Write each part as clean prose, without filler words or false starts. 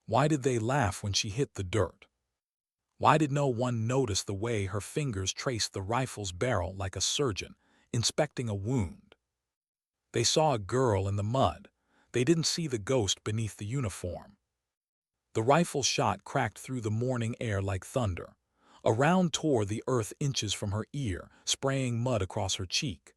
Why did they laugh when she hit the dirt? Why did no one notice the way her fingers traced the rifle's barrel like a surgeon, inspecting a wound? They saw a girl in the mud. They didn't see the ghost beneath the uniform. The rifle shot cracked through the morning air like thunder. A round tore the earth inches from her ear, spraying mud across her cheek.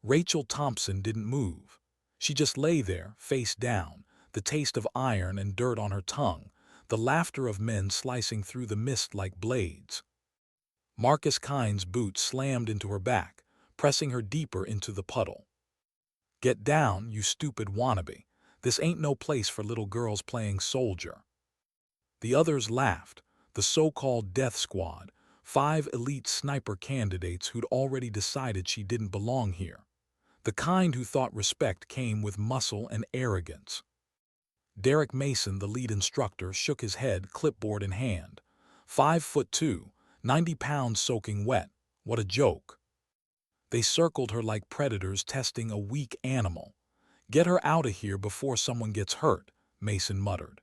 Rachel Thompson didn't move. She just lay there, face down, the taste of iron and dirt on her tongue, the laughter of men slicing through the mist like blades. Marcus Kine's boot slammed into her back, pressing her deeper into the puddle. "Get down, you stupid wannabe. This ain't no place for little girls playing soldier." The others laughed, the so-called death squad, 5 elite sniper candidates who'd already decided she didn't belong here. The kind who thought respect came with muscle and arrogance. Derek Mason, the lead instructor, shook his head, clipboard in hand. 5'2", 90 pounds soaking wet. What a joke. They circled her like predators testing a weak animal. "Get her out of here before someone gets hurt," Mason muttered.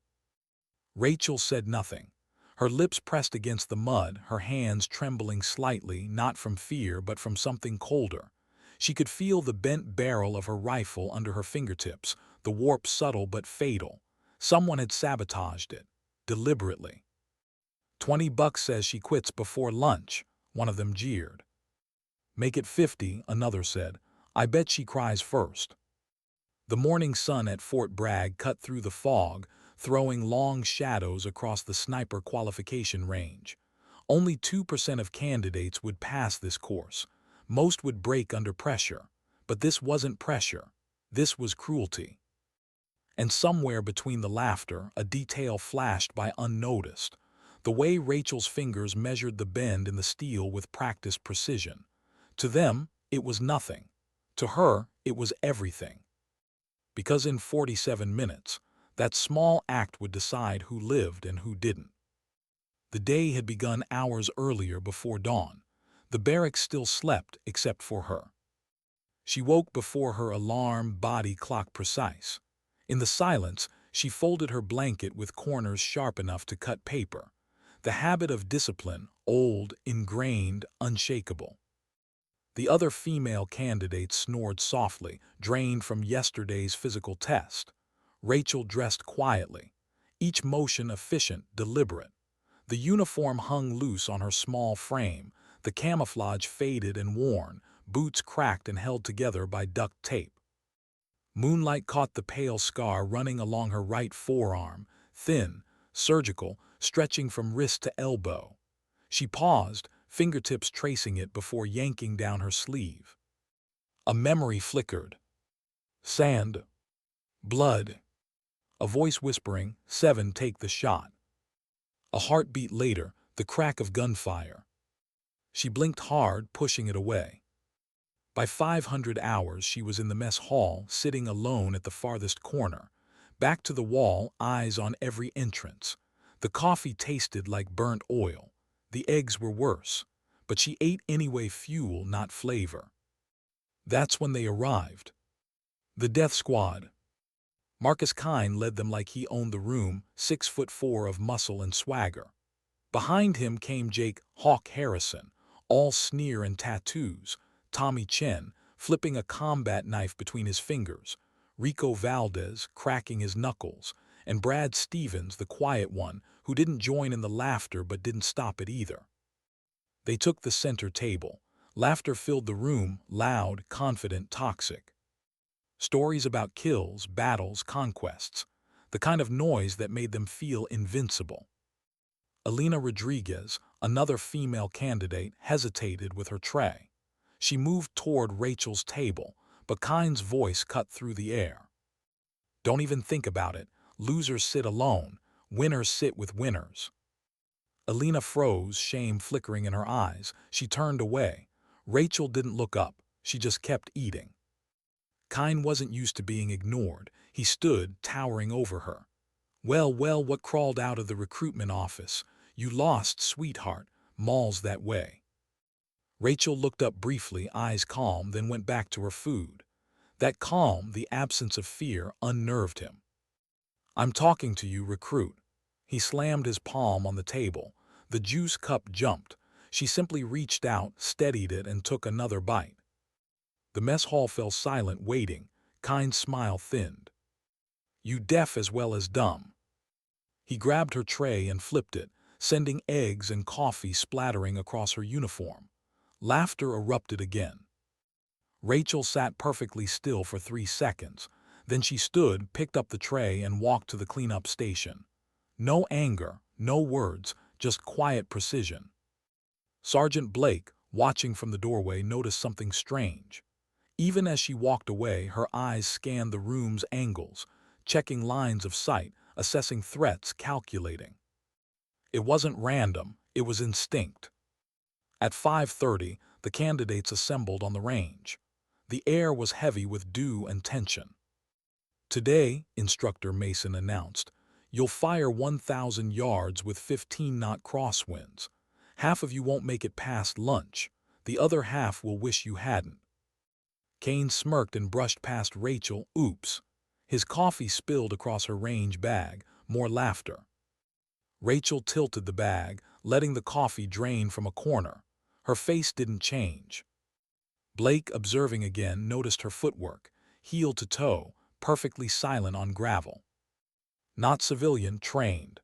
Rachel said nothing. Her lips pressed against the mud, her hands trembling slightly, not from fear but from something colder. She could feel the bent barrel of her rifle under her fingertips, the warp subtle but fatal. Someone had sabotaged it, deliberately. $20 says she quits before lunch, one of them jeered. "Make it 50, another said. "I bet she cries first." The morning sun at Fort Bragg cut through the fog, throwing long shadows across the sniper qualification range. Only 2% of candidates would pass this course. Most would break under pressure. But this wasn't pressure. This was cruelty. And somewhere between the laughter, a detail flashed by unnoticed. The way Rachel's fingers measured the bend in the steel with practiced precision. To them, it was nothing. To her, it was everything. Because in 47 minutes, that small act would decide who lived and who didn't. The day had begun hours earlier before dawn. The barracks still slept except for her. She woke before her alarm body clock precise. In the silence, she folded her blanket with corners sharp enough to cut paper. The habit of discipline, old, ingrained, unshakable. The other female candidates snored softly, drained from yesterday's physical test. Rachel dressed quietly, each motion efficient, deliberate. The uniform hung loose on her small frame, the camouflage faded and worn, boots cracked and held together by duct tape. Moonlight caught the pale scar running along her right forearm, thin, surgical, stretching from wrist to elbow. She paused, fingertips tracing it before yanking down her sleeve. A memory flickered. Sand. Blood. A voice whispering, 7, take the shot. A heartbeat later, the crack of gunfire. She blinked hard, pushing it away. By 500 hours, she was in the mess hall, sitting alone at the farthest corner. Back to the wall, eyes on every entrance. The coffee tasted like burnt oil. The eggs were worse. But she ate anyway, fuel, not flavor. That's when they arrived. The death squad. Marcus Kine led them like he owned the room, 6'4" of muscle and swagger. Behind him came Jake "Hawk" Harrison, all sneer and tattoos, Tommy Chen, flipping a combat knife between his fingers, Rico Valdez, cracking his knuckles, and Brad Stevens, the quiet one, who didn't join in the laughter but didn't stop it either. They took the center table. Laughter filled the room, loud, confident, toxic. Stories about kills, battles, conquests, the kind of noise that made them feel invincible. Alina Rodriguez, another female candidate, hesitated with her tray. She moved toward Rachel's table, but Kine's voice cut through the air. "Don't even think about it. Losers sit alone. Winners sit with winners." Alina froze, shame flickering in her eyes. She turned away. Rachel didn't look up. She just kept eating. Kine wasn't used to being ignored. He stood, towering over her. Well, what crawled out of the recruitment office? You lost, sweetheart. Mall's that way." Rachel looked up briefly, eyes calm, then went back to her food. That calm, the absence of fear, unnerved him. "I'm talking to you, recruit." He slammed his palm on the table. The juice cup jumped. She simply reached out, steadied it, and took another bite. The mess hall fell silent, waiting. Kind's smile thinned. "You deaf as well as dumb." He grabbed her tray and flipped it, sending eggs and coffee splattering across her uniform. Laughter erupted again. Rachel sat perfectly still for 3 seconds. Then she stood, picked up the tray, and walked to the cleanup station. No anger, no words, just quiet precision. Sergeant Blake, watching from the doorway, noticed something strange. Even as she walked away, her eyes scanned the room's angles, checking lines of sight, assessing threats, calculating. It wasn't random, it was instinct. At 5:30, the candidates assembled on the range. The air was heavy with dew and tension. "Today," Instructor Mason announced, "you'll fire 1,000 yards with 15-knot crosswinds. Half of you won't make it past lunch. The other half will wish you hadn't." Kane smirked and brushed past Rachel. Oops. His coffee spilled across her range bag. More laughter. Rachel tilted the bag, letting the coffee drain from a corner. Her face didn't change. Blake, observing again, noticed her footwork, heel to toe, perfectly silent on gravel. Not civilian, trained.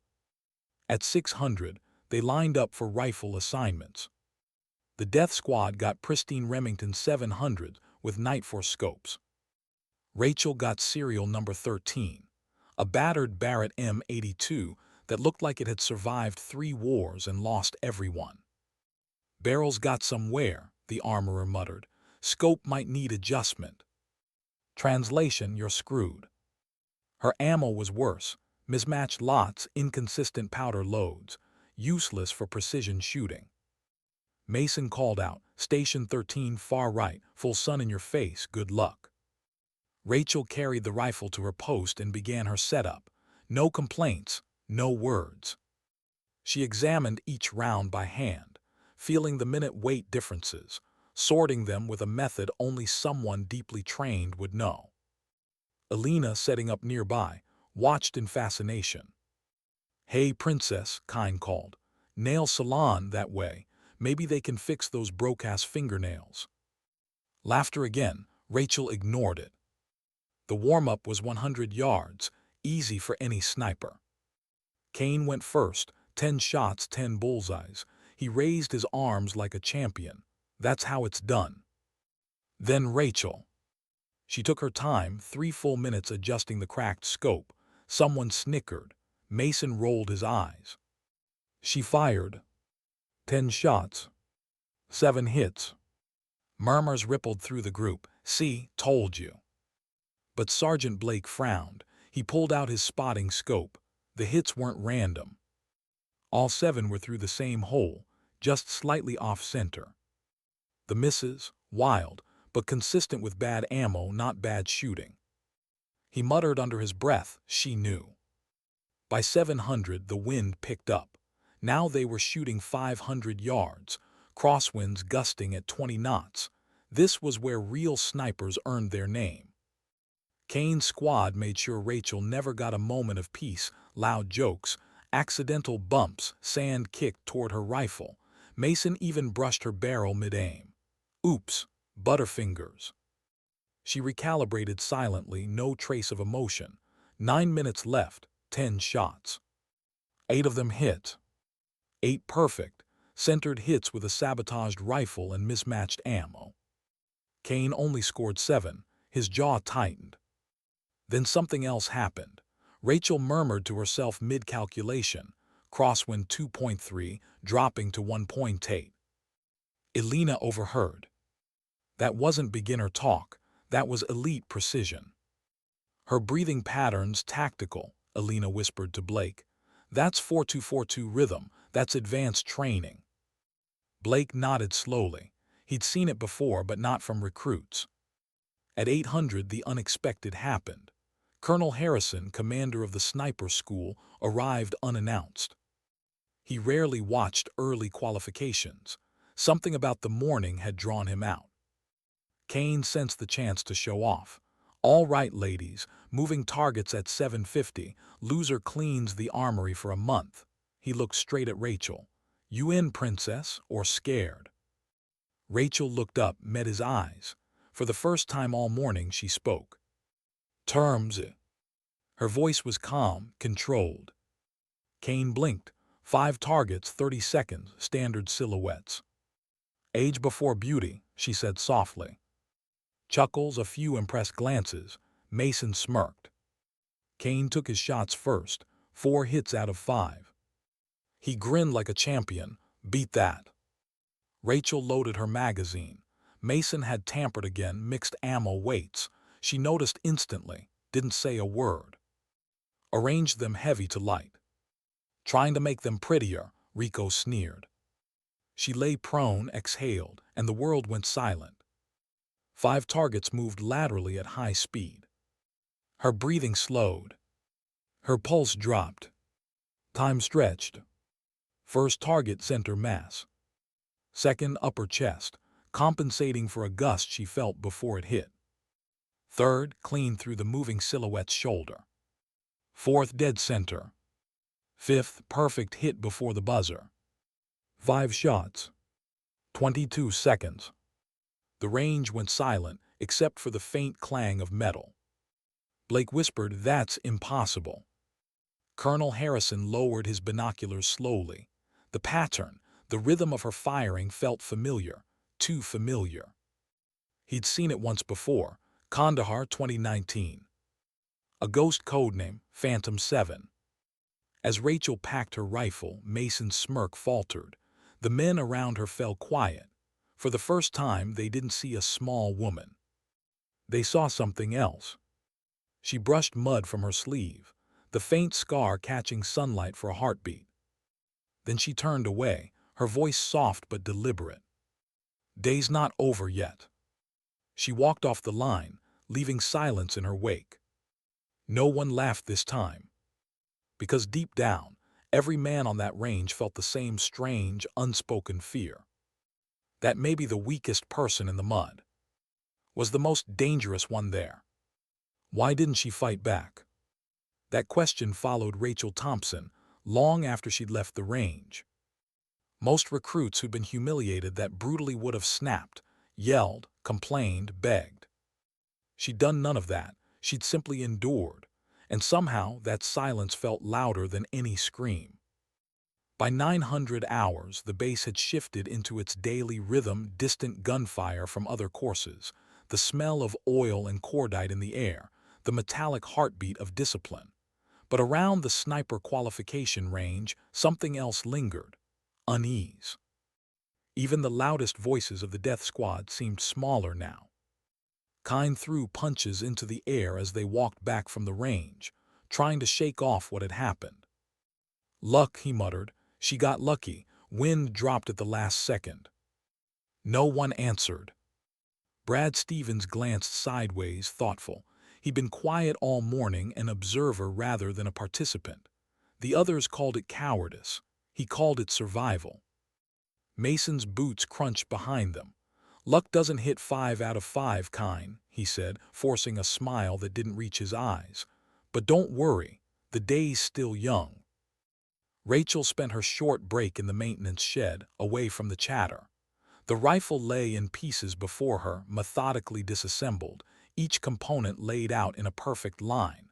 At 600, they lined up for rifle assignments. The death squad got pristine Remington 700 with Nightforce scopes. Rachel got serial number 13, a battered Barrett M82 that looked like it had survived 3 wars and lost everyone. "Barrel's got some wear," the armorer muttered. "Scope might need adjustment." Translation: "You're screwed." Her ammo was worse. Mismatched lots, inconsistent powder loads, useless for precision shooting. Mason called out, "Station 13 far right, full sun in your face, good luck." Rachel carried the rifle to her post and began her setup. No complaints, no words. She examined each round by hand, feeling the minute weight differences, sorting them with a method only someone deeply trained would know. Elena, setting up nearby, watched in fascination. "Hey, Princess," Kine called. "Nail salon that way. Maybe they can fix those broke-ass fingernails." Laughter again. Rachel ignored it. The warm-up was 100 yards, easy for any sniper. Kane went first, 10 shots, 10 bullseyes. He raised his arms like a champion. That's how it's done. Then Rachel. She took her time, 3 full minutes adjusting the cracked scope. Someone snickered. Mason rolled his eyes. She fired. 10 shots. 7 hits. Murmurs rippled through the group. "See, told you." But Sergeant Blake frowned. He pulled out his spotting scope. The hits weren't random. All 7 were through the same hole, just slightly off-center. The misses, wild, but consistent with bad ammo, not bad shooting. He muttered under his breath, she knew. By 700, the wind picked up. Now they were shooting 500 yards, crosswinds gusting at 20 knots. This was where real snipers earned their name. Kane's squad made sure Rachel never got a moment of peace. Loud jokes, accidental bumps, sand kicked toward her rifle. Mason even brushed her barrel mid-aim. Oops, butterfingers. She recalibrated silently, no trace of emotion. 9 minutes left, 10 shots. 8 of them hit. 8 perfect, centered hits with a sabotaged rifle and mismatched ammo. Kane only scored 7, his jaw tightened. Then something else happened. Rachel murmured to herself mid-calculation, crosswind 2.3, dropping to 1.8. Elena overheard. That wasn't beginner talk, that was elite precision. Her breathing patterns tactical, Elena whispered to Blake. That's 4242 rhythm, that's advanced training. Blake nodded slowly. He'd seen it before, but not from recruits. At 800, the unexpected happened. Colonel Harrison, commander of the sniper school, arrived unannounced. He rarely watched early qualifications. Something about the morning had drawn him out. Kane sensed the chance to show off. All right, ladies, moving targets at 7:50. Loser cleans the armory for a month. He looked straight at Rachel. You in, princess, or scared? Rachel looked up, met his eyes. For the first time all morning, she spoke. Terms. Her voice was calm, controlled. Kane blinked. 5 targets, 30 seconds, standard silhouettes. Age before beauty, she said softly. Chuckles, a few impressed glances. Mason smirked. Kane took his shots first, 4 hits out of 5. He grinned like a champion. Beat that. Rachel loaded her magazine. Mason had tampered again, mixed ammo weights. She noticed instantly, didn't say a word. Arranged them heavy to light. Trying to make them prettier, Rico sneered. She lay prone, exhaled, and the world went silent. 5 targets moved laterally at high speed. Her breathing slowed. Her pulse dropped. Time stretched. First target, center mass. Second, upper chest, compensating for a gust she felt before it hit. Third, clean through the moving silhouette's shoulder. Fourth, dead center. Fifth, perfect hit before the buzzer. 5 shots. 22 seconds. The range went silent, except for the faint clang of metal. Blake whispered, "That's impossible." Colonel Harrison lowered his binoculars slowly. The pattern, the rhythm of her firing felt familiar, too familiar. He'd seen it once before, Kandahar 2019. A ghost codename, Phantom 7. As Rachel packed her rifle, Mason's smirk faltered. The men around her fell quiet. For the first time, they didn't see a small woman. They saw something else. She brushed mud from her sleeve, the faint scar catching sunlight for a heartbeat. Then she turned away, her voice soft but deliberate. Day's not over yet. She walked off the line, leaving silence in her wake. No one laughed this time. Because deep down, every man on that range felt the same strange, unspoken fear. That maybe the weakest person in the mud was the most dangerous one there. Why didn't she fight back? That question followed Rachel Thompson long after she'd left the range. Most recruits who'd been humiliated that brutally would have snapped, yelled, complained, begged. She'd done none of that. She'd simply endured, and somehow that silence felt louder than any scream. By 900 hours, the base had shifted into its daily rhythm, distant gunfire from other courses, the smell of oil and cordite in the air, the metallic heartbeat of discipline. But around the sniper qualification range, something else lingered: unease. Even the loudest voices of the death squad seemed smaller now. Kine threw punches into the air as they walked back from the range, trying to shake off what had happened. Luck, he muttered. She got lucky. Wind dropped at the last second. No one answered. Brad Stevens glanced sideways, thoughtful. He'd been quiet all morning, an observer rather than a participant. The others called it cowardice. He called it survival. Mason's boots crunched behind them. Luck doesn't hit 5 out of 5, Kine, he said, forcing a smile that didn't reach his eyes. But don't worry, the day's still young. Rachel spent her short break in the maintenance shed, away from the chatter. The rifle lay in pieces before her, methodically disassembled, each component laid out in a perfect line.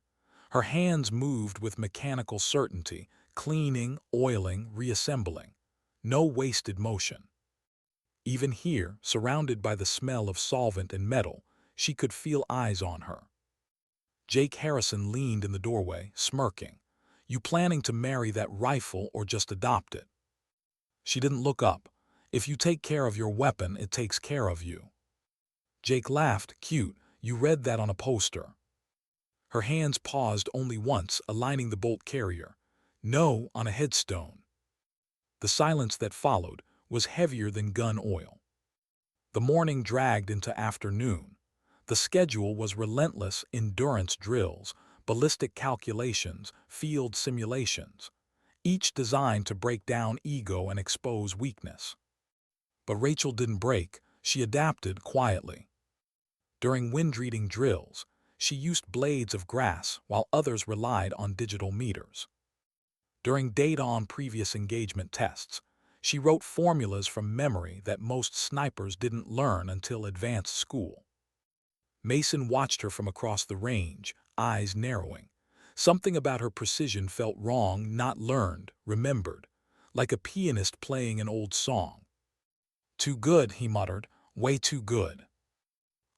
Her hands moved with mechanical certainty, cleaning, oiling, reassembling. No wasted motion. Even here, surrounded by the smell of solvent and metal, she could feel eyes on her. Jake Harrison leaned in the doorway, smirking. You planning to marry that rifle or just adopt it? She didn't look up. If you take care of your weapon, it takes care of you. Jake laughed. Cute, you read that on a poster. Her hands paused only once, aligning the bolt carrier. No, on a headstone. The silence that followed was heavier than gun oil. The morning dragged into afternoon. The schedule was relentless: endurance drills, ballistic calculations, field simulations, each designed to break down ego and expose weakness. But Rachel didn't break. She adapted quietly. During wind-reading drills, She used blades of grass while others relied on digital meters. During data on previous engagement tests, she wrote formulas from memory that most snipers didn't learn until advanced school. Mason watched her from across the range, eyes narrowing. Something about her precision felt wrong, not learned, remembered, like a pianist playing an old song. "Too good," he muttered, "way too good."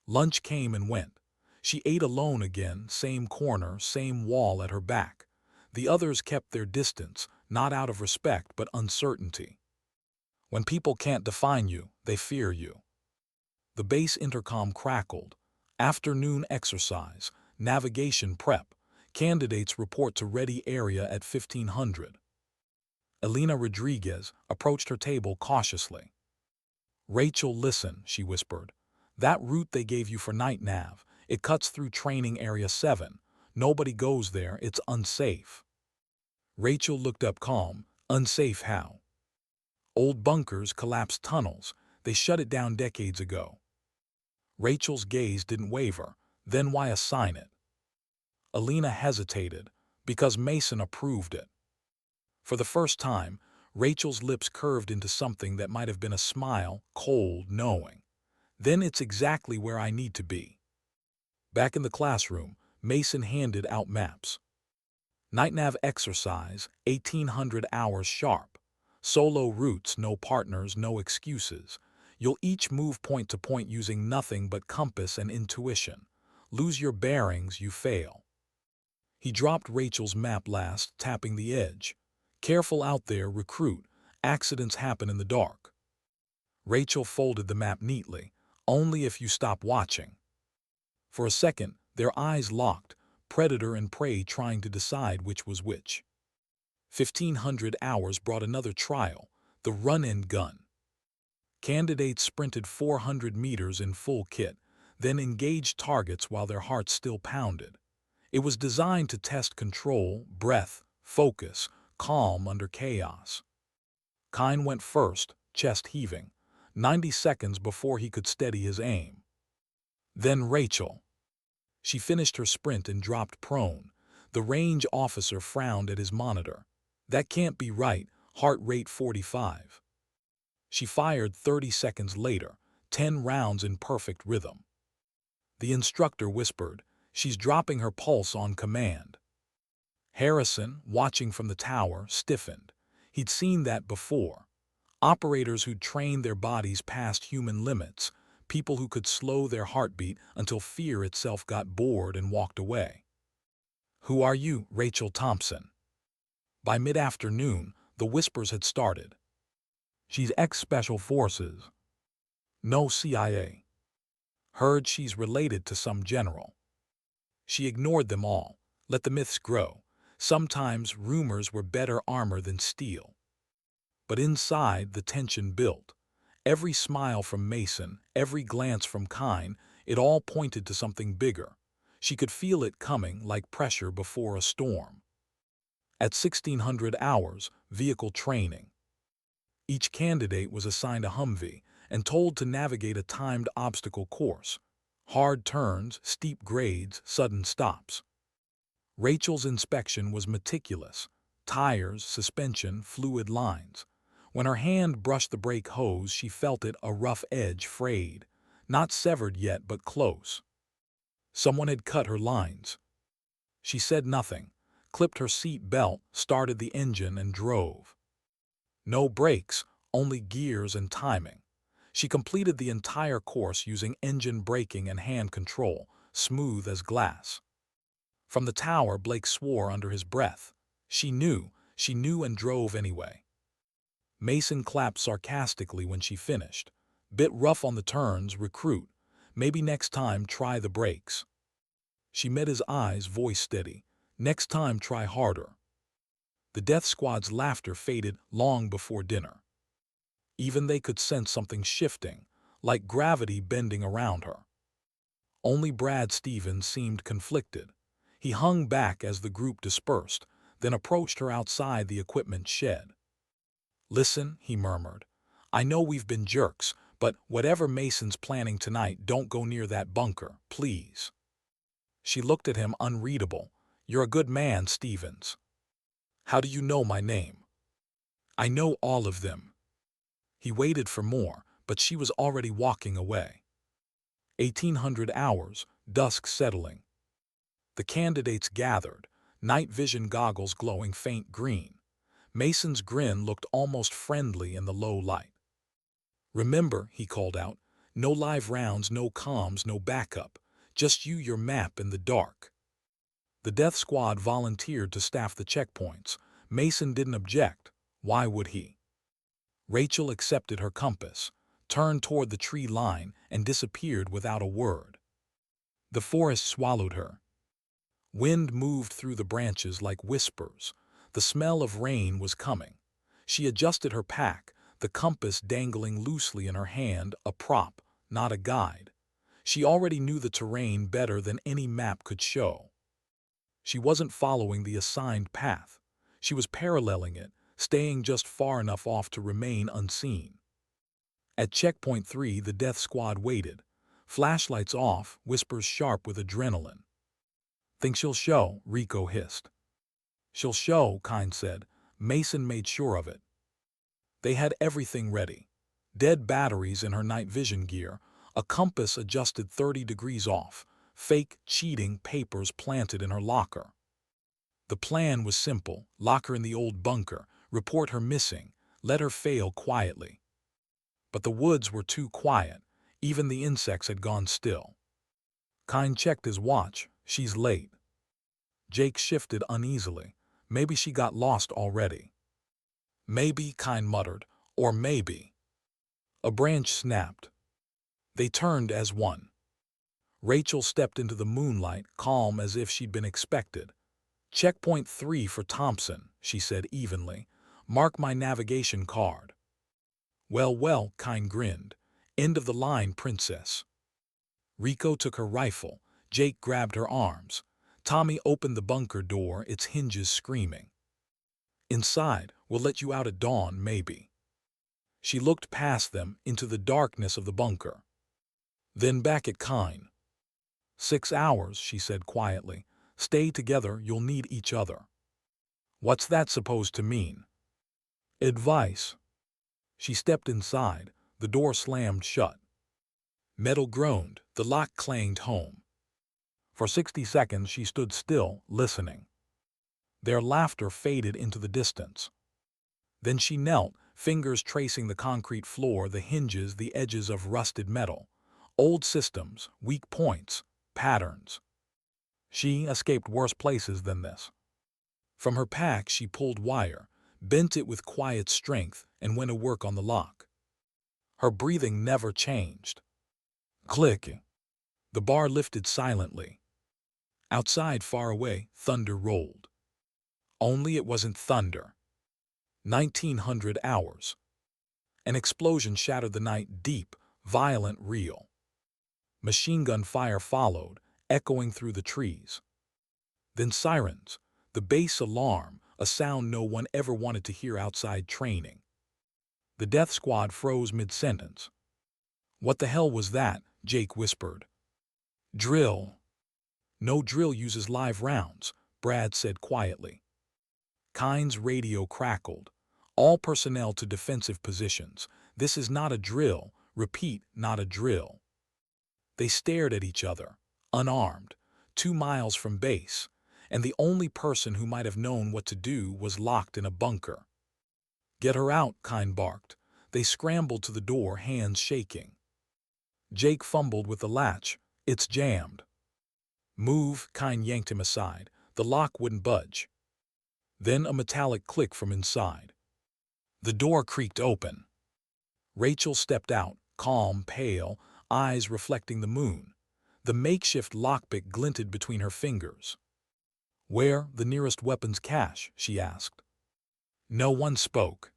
Lunch came and went. She ate alone again, same corner, same wall at her back. The others kept their distance, not out of respect but uncertainty. When people can't define you, they fear you. The base intercom crackled. Afternoon exercise, navigation prep. Candidates report to ready area at 1500. Elena Rodriguez approached her table cautiously. "Rachel, listen," she whispered. "That route they gave you for night nav, it cuts through training area 7. Nobody goes there, it's unsafe." Rachel looked up calm. "Unsafe how?" "Old bunkers, collapsed tunnels. They shut it down decades ago." Rachel's gaze didn't waver. "Then why assign it?" Elena hesitated. "Because Mason approved it." For the first time, Rachel's lips curved into something that might have been a smile, cold, knowing. "Then it's exactly where I need to be." Back in the classroom, Mason handed out maps. "Nightnav exercise, 1800 hours sharp. Solo routes, no partners, no excuses. You'll each move point to point using nothing but compass and intuition. Lose your bearings, you fail." He dropped Rachel's map last, tapping the edge. "Careful out there, recruit. Accidents happen in the dark." Rachel folded the map neatly. "Only if you stop watching." For a second, their eyes locked, predator and prey trying to decide which was which. 1500 hours brought another trial, the run-in gun. Candidates sprinted 400 meters in full kit, then engaged targets while their hearts still pounded. It was designed to test control, breath, focus, calm under chaos. Kine went first, chest heaving, 90 seconds before he could steady his aim. Then Rachel. She finished her sprint and dropped prone. The range officer frowned at his monitor. "That can't be right, heart rate 45. She fired 30 seconds later, 10 rounds in perfect rhythm. The instructor whispered, "She's dropping her pulse on command." Harrison, watching from the tower, stiffened. He'd seen that before. Operators who'd trained their bodies past human limits, people who could slow their heartbeat until fear itself got bored and walked away. "Who are you, Rachel Thompson?" By mid-afternoon, the whispers had started. "She's ex-Special Forces." "No CIA." "Heard she's related to some general." She ignored them all. Let the myths grow. Sometimes rumors were better armor than steel. But inside, the tension built. Every smile from Mason, every glance from Kine, it all pointed to something bigger. She could feel it coming like pressure before a storm. At 1600 hours, vehicle training. Each candidate was assigned a Humvee and told to navigate a timed obstacle course. Hard turns, steep grades, sudden stops. Rachel's inspection was meticulous. Tires, suspension, fluid lines. When her hand brushed the brake hose, she felt it, a rough edge, frayed. Not severed yet, but close. Someone had cut her lines. She said nothing, clipped her seat belt, started the engine, and drove. No brakes, only gears and timing. She completed the entire course using engine braking and hand control, smooth as glass. From the tower, Blake swore under his breath. She knew and drove anyway. Mason clapped sarcastically when she finished. "Bit rough on the turns, recruit. Maybe next time try the brakes." She met his eyes, voice steady. "Next time try harder." The death squad's laughter faded long before dinner. Even they could sense something shifting, like gravity bending around her. Only Brad Stevens seemed conflicted. He hung back as the group dispersed, then approached her outside the equipment shed. "Listen," he murmured. "I know we've been jerks, but whatever Mason's planning tonight, don't go near that bunker, please." She looked at him unreadable. "You're a good man, Stevens. How do you know my name?" "I know all of them." He waited for more, but she was already walking away. 1800 hours, dusk settling. The candidates gathered, night vision goggles glowing faint green. Mason's grin looked almost friendly in the low light. "Remember," he called out, "no live rounds, no comms, no backup. Just you, your map, in the dark." The death squad volunteered to staff the checkpoints. Mason didn't object. Why would he? Rachel accepted her compass, turned toward the tree line, and disappeared without a word. The forest swallowed her. Wind moved through the branches like whispers. The smell of rain was coming. She adjusted her pack, the compass dangling loosely in her hand, a prop, not a guide. She already knew the terrain better than any map could show. She wasn't following the assigned path. She was paralleling it, staying just far enough off to remain unseen. At checkpoint 3, the death squad waited. Flashlights off, whispers sharp with adrenaline. "Think she'll show?" Rico hissed. "She'll show," Kind said. Mason made sure of it. They had everything ready. Dead batteries in her night vision gear, a compass adjusted 30 degrees off, fake, cheating papers planted in her locker. The plan was simple: lock her in the old bunker, report her missing, let her fail quietly. But the woods were too quiet. Even the insects had gone still. Kind checked his watch. "She's late." Jake shifted uneasily. "Maybe she got lost already." "Maybe," Kind muttered, "or maybe." A branch snapped. They turned as one. Rachel stepped into the moonlight, calm as if she'd been expected. "Checkpoint 3 for Thompson," she said evenly. "Mark my navigation card." "Well, well," Kind grinned. "End of the line, princess." Rico took her rifle. Jake grabbed her arms. Tommy opened the bunker door, its hinges screaming. "Inside, we'll let you out at dawn, maybe." She looked past them into the darkness of the bunker. Then back at Kind. 6 hours, she said quietly. "Stay together, you'll need each other." "What's that supposed to mean?" "Advice." She stepped inside. The door slammed shut. Metal groaned. The lock clanged home. For 60 seconds she stood still, listening. Their laughter faded into the distance. Then she knelt, fingers tracing the concrete floor, the hinges, the edges of rusted metal. Old systems, weak points, patterns. She escaped worse places than this. From her pack she pulled wire, bent it with quiet strength, and went to work on the lock. Her breathing never changed. Click. The bar lifted silently. Outside, far away, thunder rolled. Only it wasn't thunder. 1900 hours. An explosion shattered the night, deep, violent, real. Machine gun fire followed, echoing through the trees. Then sirens, the base alarm, a sound no one ever wanted to hear outside training. The death squad froze mid-sentence. "What the hell was that?" Jake whispered. "Drill." "No drill uses live rounds," Brad said quietly. Kind's radio crackled. "All personnel to defensive positions. This is not a drill. Repeat, not a drill." They stared at each other, unarmed, 2 miles from base, and the only person who might have known what to do was locked in a bunker. "Get her out," Kind barked. They scrambled to the door, hands shaking. Jake fumbled with the latch. "It's jammed." "Move," Kind yanked him aside. The lock wouldn't budge. Then a metallic click from inside. The door creaked open. Rachel stepped out, calm, pale, eyes reflecting the moon. The makeshift lockpick glinted between her fingers. "Where, the nearest weapons cache?" she asked. No one spoke.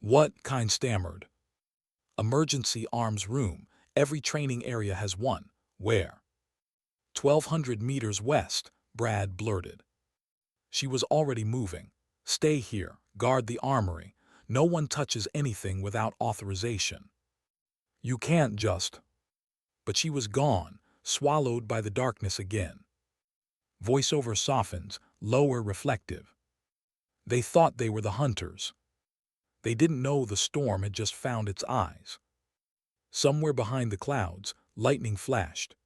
"What?" Kind stammered. "Emergency arms room. Every training area has one." "Where?" 1,200 meters west," Brad blurted. She was already moving. "Stay here. Guard the armory. No one touches anything without authorization." "You can't just—" But she was gone, swallowed by the darkness again. Voiceover softens, lower reflective. They thought they were the hunters. They didn't know the storm had just found its eyes. Somewhere behind the clouds, lightning flashed.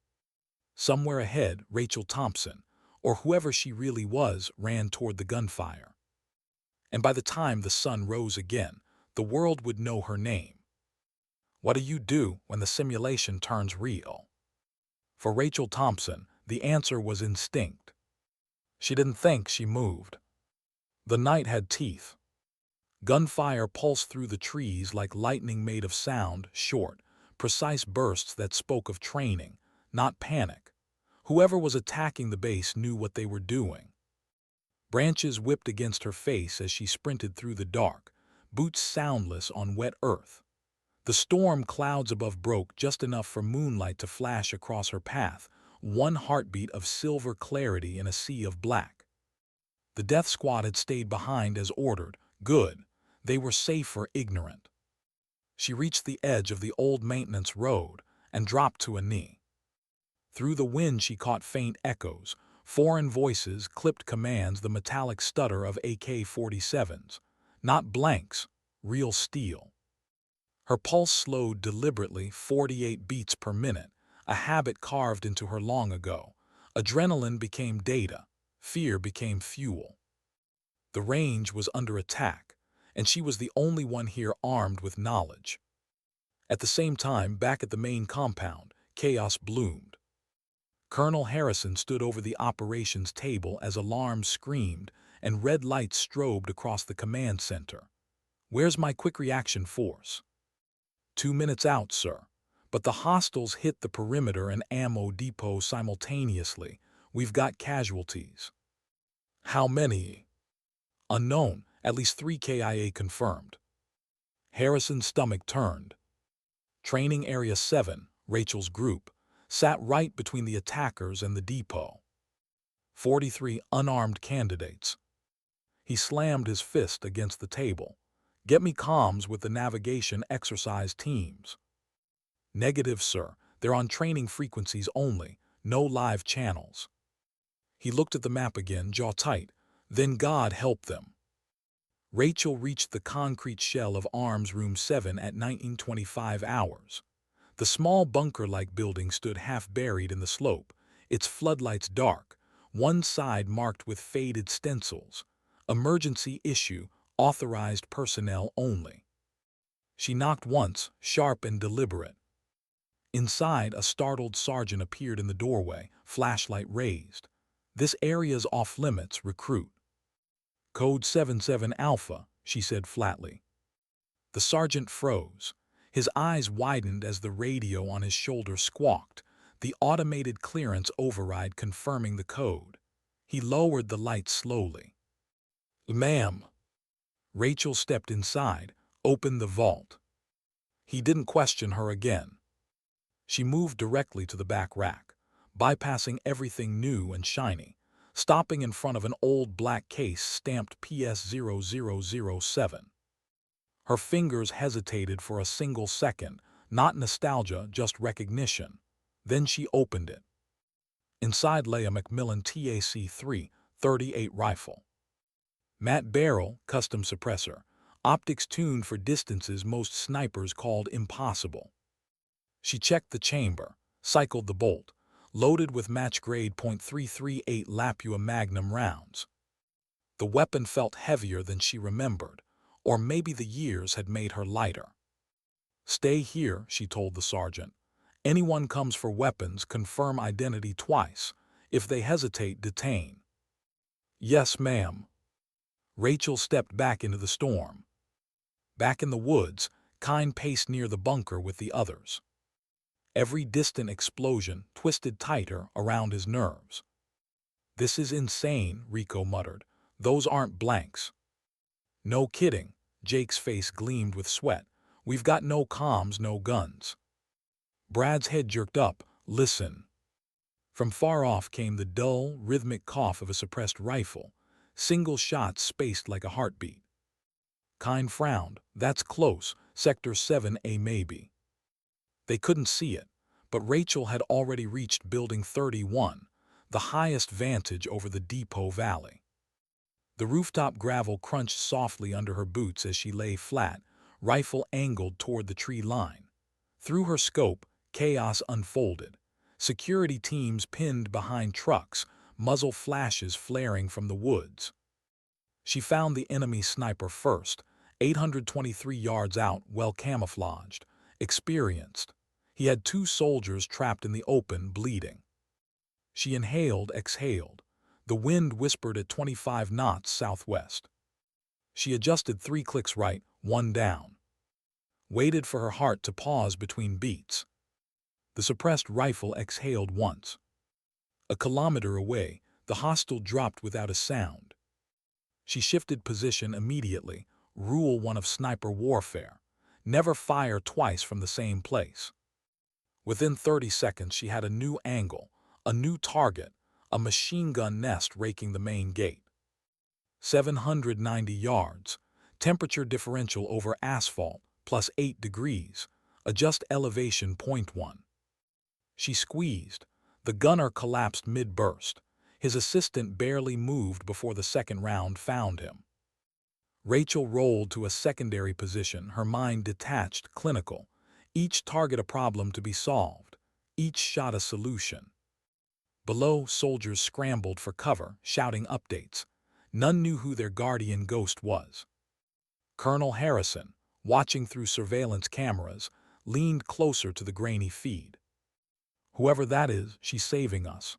Somewhere ahead, Rachel Thompson, or whoever she really was, ran toward the gunfire. And by the time the sun rose again, the world would know her name. What do you do when the simulation turns real? For Rachel Thompson, the answer was instinct. She didn't think, she moved. The night had teeth. Gunfire pulsed through the trees like lightning made of sound, short, precise bursts that spoke of training, not panic. Whoever was attacking the base knew what they were doing. Branches whipped against her face as she sprinted through the dark, boots soundless on wet earth. The storm clouds above broke just enough for moonlight to flash across her path, one heartbeat of silver clarity in a sea of black. The death squad had stayed behind as ordered. Good. They were safer, ignorant. She reached the edge of the old maintenance road and dropped to a knee. Through the wind she caught faint echoes, foreign voices, clipped commands, the metallic stutter of AK-47s. Not blanks, real steel. Her pulse slowed deliberately, 48 beats per minute, a habit carved into her long ago. Adrenaline became data. Fear became fuel. The range was under attack, and she was the only one here armed with knowledge. At the same time, back at the main compound, chaos bloomed. Colonel Harrison stood over the operations table as alarms screamed and red lights strobed across the command center. "Where's my quick reaction force?" 2 minutes out, sir. But the hostiles hit the perimeter and ammo depot simultaneously. We've got casualties. How many? Unknown, at least 3 KIA confirmed. Harrison's stomach turned. Training Area 7, Rachel's group, sat right between the attackers and the depot. 43 unarmed candidates. He slammed his fist against the table. "Get me comms with the navigation exercise teams." "Negative, sir. They're on training frequencies only, no live channels." He looked at the map again, jaw tight. Then God help them. Rachel reached the concrete shell of Arms Room 7 at 1925 hours. The small bunker-like building stood half buried in the slope, its floodlights dark, one side marked with faded stencils. Emergency issue, authorized personnel only. She knocked once, sharp and deliberate. Inside, a startled sergeant appeared in the doorway, flashlight raised. "This area's off-limits, recruit." "Code 77 Alpha," she said flatly. The sergeant froze. His eyes widened as the radio on his shoulder squawked, the automated clearance override confirming the code. He lowered the light slowly. "Ma'am." Rachel stepped inside, opened the vault. He didn't question her again. She moved directly to the back rack, bypassing everything new and shiny, stopping in front of an old black case stamped PS0007. Her fingers hesitated for a single second, not nostalgia, just recognition. Then she opened it. Inside lay a Macmillan TAC-3 .38 rifle. Matte barrel, custom suppressor, optics tuned for distances most snipers called impossible. She checked the chamber, cycled the bolt, loaded with match-grade .338 Lapua Magnum rounds. The weapon felt heavier than she remembered, or maybe the years had made her lighter. "Stay here," she told the sergeant. "Anyone comes for weapons, confirm identity twice. If they hesitate, detain." "Yes, ma'am." Rachel stepped back into the storm. Back in the woods, Kine paced near the bunker with the others. Every distant explosion twisted tighter around his nerves. "This is insane," Rico muttered. "Those aren't blanks." "No kidding." Jake's face gleamed with sweat. "We've got no comms, no guns." Brad's head jerked up. "Listen." From far off came the dull, rhythmic cough of a suppressed rifle, single shots spaced like a heartbeat. Kine frowned. "That's close. Sector 7A maybe." They couldn't see it, but Rachel had already reached Building 31. the highest vantage over the depot valley. The rooftop gravel crunched softly under her boots as she lay flat, rifle angled toward the tree line. Through her scope, chaos unfolded. Security teams pinned behind trucks, muzzle flashes flaring from the woods. She found the enemy sniper first, 823 yards out, well camouflaged, experienced. He had two soldiers trapped in the open, bleeding. She inhaled, exhaled. The wind whispered at 25 knots southwest. She adjusted 3 clicks right, 1 down. Waited for her heart to pause between beats. The suppressed rifle exhaled once. A kilometer away, the hostile dropped without a sound. She shifted position immediately, rule one of sniper warfare. Never fire twice from the same place. Within 30 seconds, she had a new angle, a new target, a machine gun nest raking the main gate. 790 yards, temperature differential over asphalt, plus 8 degrees, adjust elevation 0.1. She squeezed. The gunner collapsed mid-burst. His assistant barely moved before the second round found him. Rachel rolled to a secondary position, her mind detached, clinical. Each target a problem to be solved, each shot a solution. Below, soldiers scrambled for cover, shouting updates. None knew who their guardian ghost was. Colonel Harrison, watching through surveillance cameras, leaned closer to the grainy feed. "Whoever that is, she's saving us."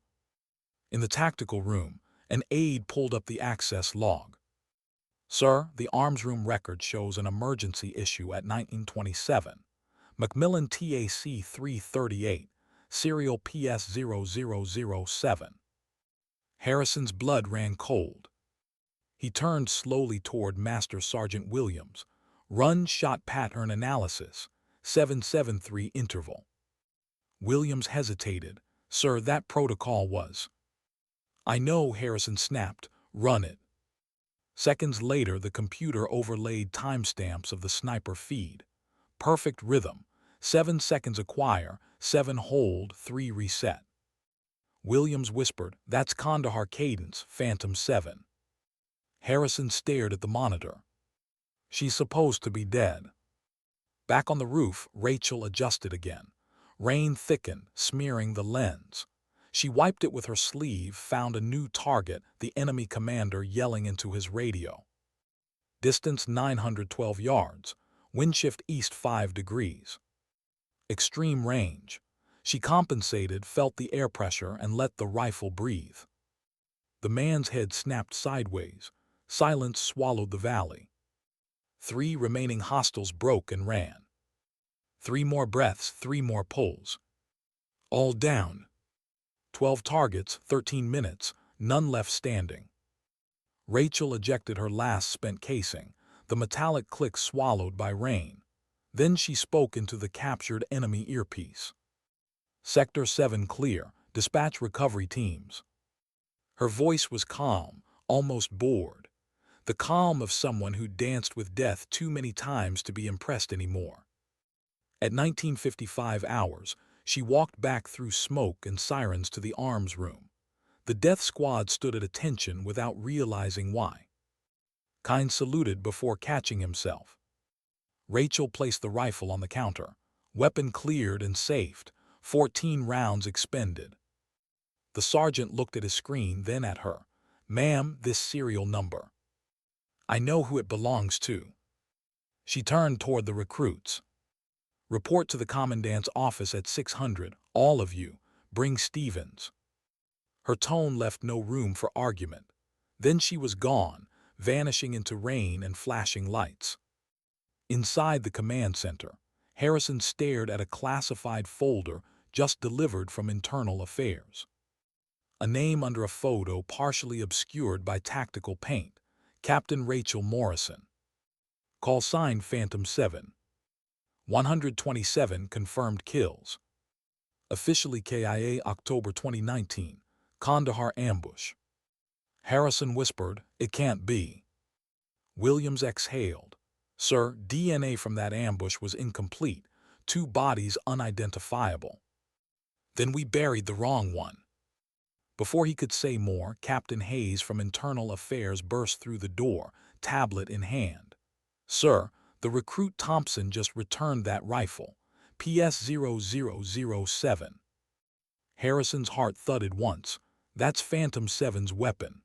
In the tactical room, an aide pulled up the access log. "Sir, the arms room record shows an emergency issue at 1927. Macmillan TAC 338, serial PS0007. Harrison's blood ran cold. He turned slowly toward Master Sergeant Williams. "Run shot pattern analysis, 773 interval." Williams hesitated. "Sir, that protocol was—" "I know," Harrison snapped. "Run it." Seconds later, the computer overlaid timestamps of the sniper feed. Perfect rhythm. 7 seconds acquire, 7 hold, 3 reset. Williams whispered, "That's Kandahar cadence, Phantom 7. Harrison stared at the monitor. "She's supposed to be dead." Back on the roof, Rachel adjusted again. Rain thickened, smearing the lens. She wiped it with her sleeve, found a new target, the enemy commander yelling into his radio. Distance 912 yards, wind shift east 5 degrees. Extreme range. She compensated, felt the air pressure, and let the rifle breathe. The man's head snapped sideways. Silence swallowed the valley. 3 remaining hostiles broke and ran. 3 more breaths, 3 more pulls. All down. 12 targets, 13 minutes, none left standing. Rachel ejected her last spent casing, the metallic click swallowed by rain. Then she spoke into the captured enemy earpiece. "Sector 7 clear, dispatch recovery teams." Her voice was calm, almost bored. The calm of someone who danced with death too many times to be impressed anymore. At 1955 hours, she walked back through smoke and sirens to the arms room. The death squad stood at attention without realizing why. Kynes saluted before catching himself. Rachel placed the rifle on the counter. Weapon cleared and safed, 14 rounds expended. The sergeant looked at his screen, then at her. "Ma'am, this serial number. I know who it belongs to." She turned toward the recruits. "Report to the commandant's office at 600, all of you. Bring Stevens." Her tone left no room for argument. Then she was gone, vanishing into rain and flashing lights. Inside the command center, Harrison stared at a classified folder just delivered from Internal Affairs. A name under a photo partially obscured by tactical paint. Captain Rachel Morrison. Call sign Phantom 7. 127 confirmed kills. Officially KIA October 2019. Kandahar ambush. Harrison whispered, "It can't be." Williams exhaled. "Sir, DNA from that ambush was incomplete. 2 bodies unidentifiable." "Then we buried the wrong one." Before he could say more, Captain Hayes from Internal Affairs burst through the door, tablet in hand. "Sir, the recruit Thompson just returned that rifle. PS-0007. Harrison's heart thudded once. "That's Phantom 7's weapon."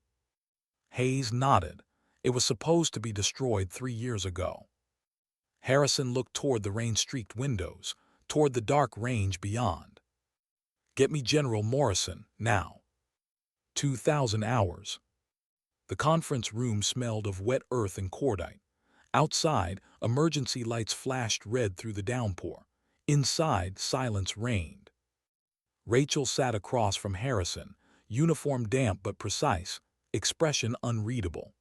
Hayes nodded. "It was supposed to be destroyed 3 years ago." Harrison looked toward the rain-streaked windows, toward the dark range beyond. "Get me General Morrison, now." 2,000 hours. The conference room smelled of wet earth and cordite. Outside, emergency lights flashed red through the downpour. Inside, silence reigned. Rachel sat across from Harrison, uniform damp but precise, expression unreadable.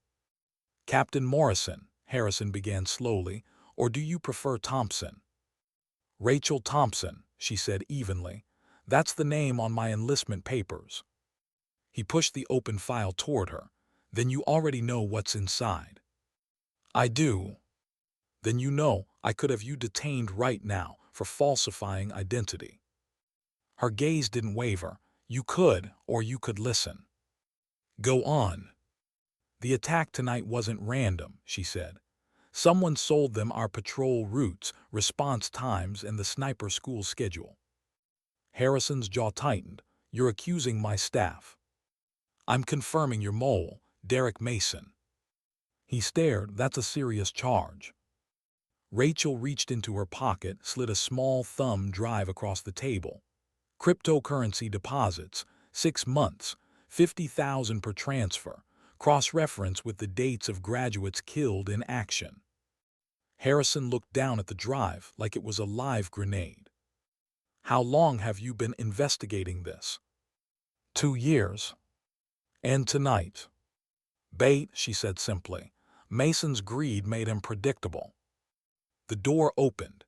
"Captain Morrison," Harrison began slowly, "or do you prefer Thompson?" "Rachel Thompson," she said evenly. "That's the name on my enlistment papers." He pushed the open file toward her. "Then you already know what's inside." "I do." "Then you know I could have you detained right now for falsifying identity." Her gaze didn't waver. "You could, or you could listen." "Go on." "The attack tonight wasn't random," she said. "Someone sold them our patrol routes, response times, and the sniper school schedule." Harrison's jaw tightened. "You're accusing my staff." "I'm confirming your mole, Derek Mason." He stared. "That's a serious charge." Rachel reached into her pocket, slid a small thumb drive across the table. "Cryptocurrency deposits, 6 months, 50,000 per transfer. Cross-reference with the dates of graduates killed in action." Harrison looked down at the drive like it was a live grenade. "How long have you been investigating this?" 2 years. "And tonight?" "Bait," she said simply. "Mason's greed made him predictable." The door opened.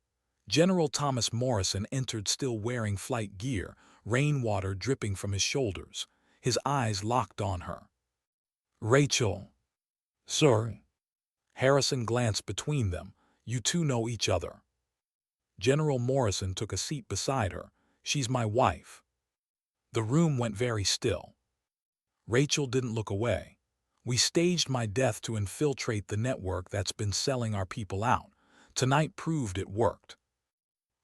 General Thomas Morrison entered, still wearing flight gear, rainwater dripping from his shoulders. His eyes locked on her. "Rachel." "Sir." Harrison glanced between them. "You two know each other." General Morrison took a seat beside her. "She's my wife." The room went very still. Rachel didn't look away. "We staged my death to infiltrate the network that's been selling our people out. Tonight proved it worked."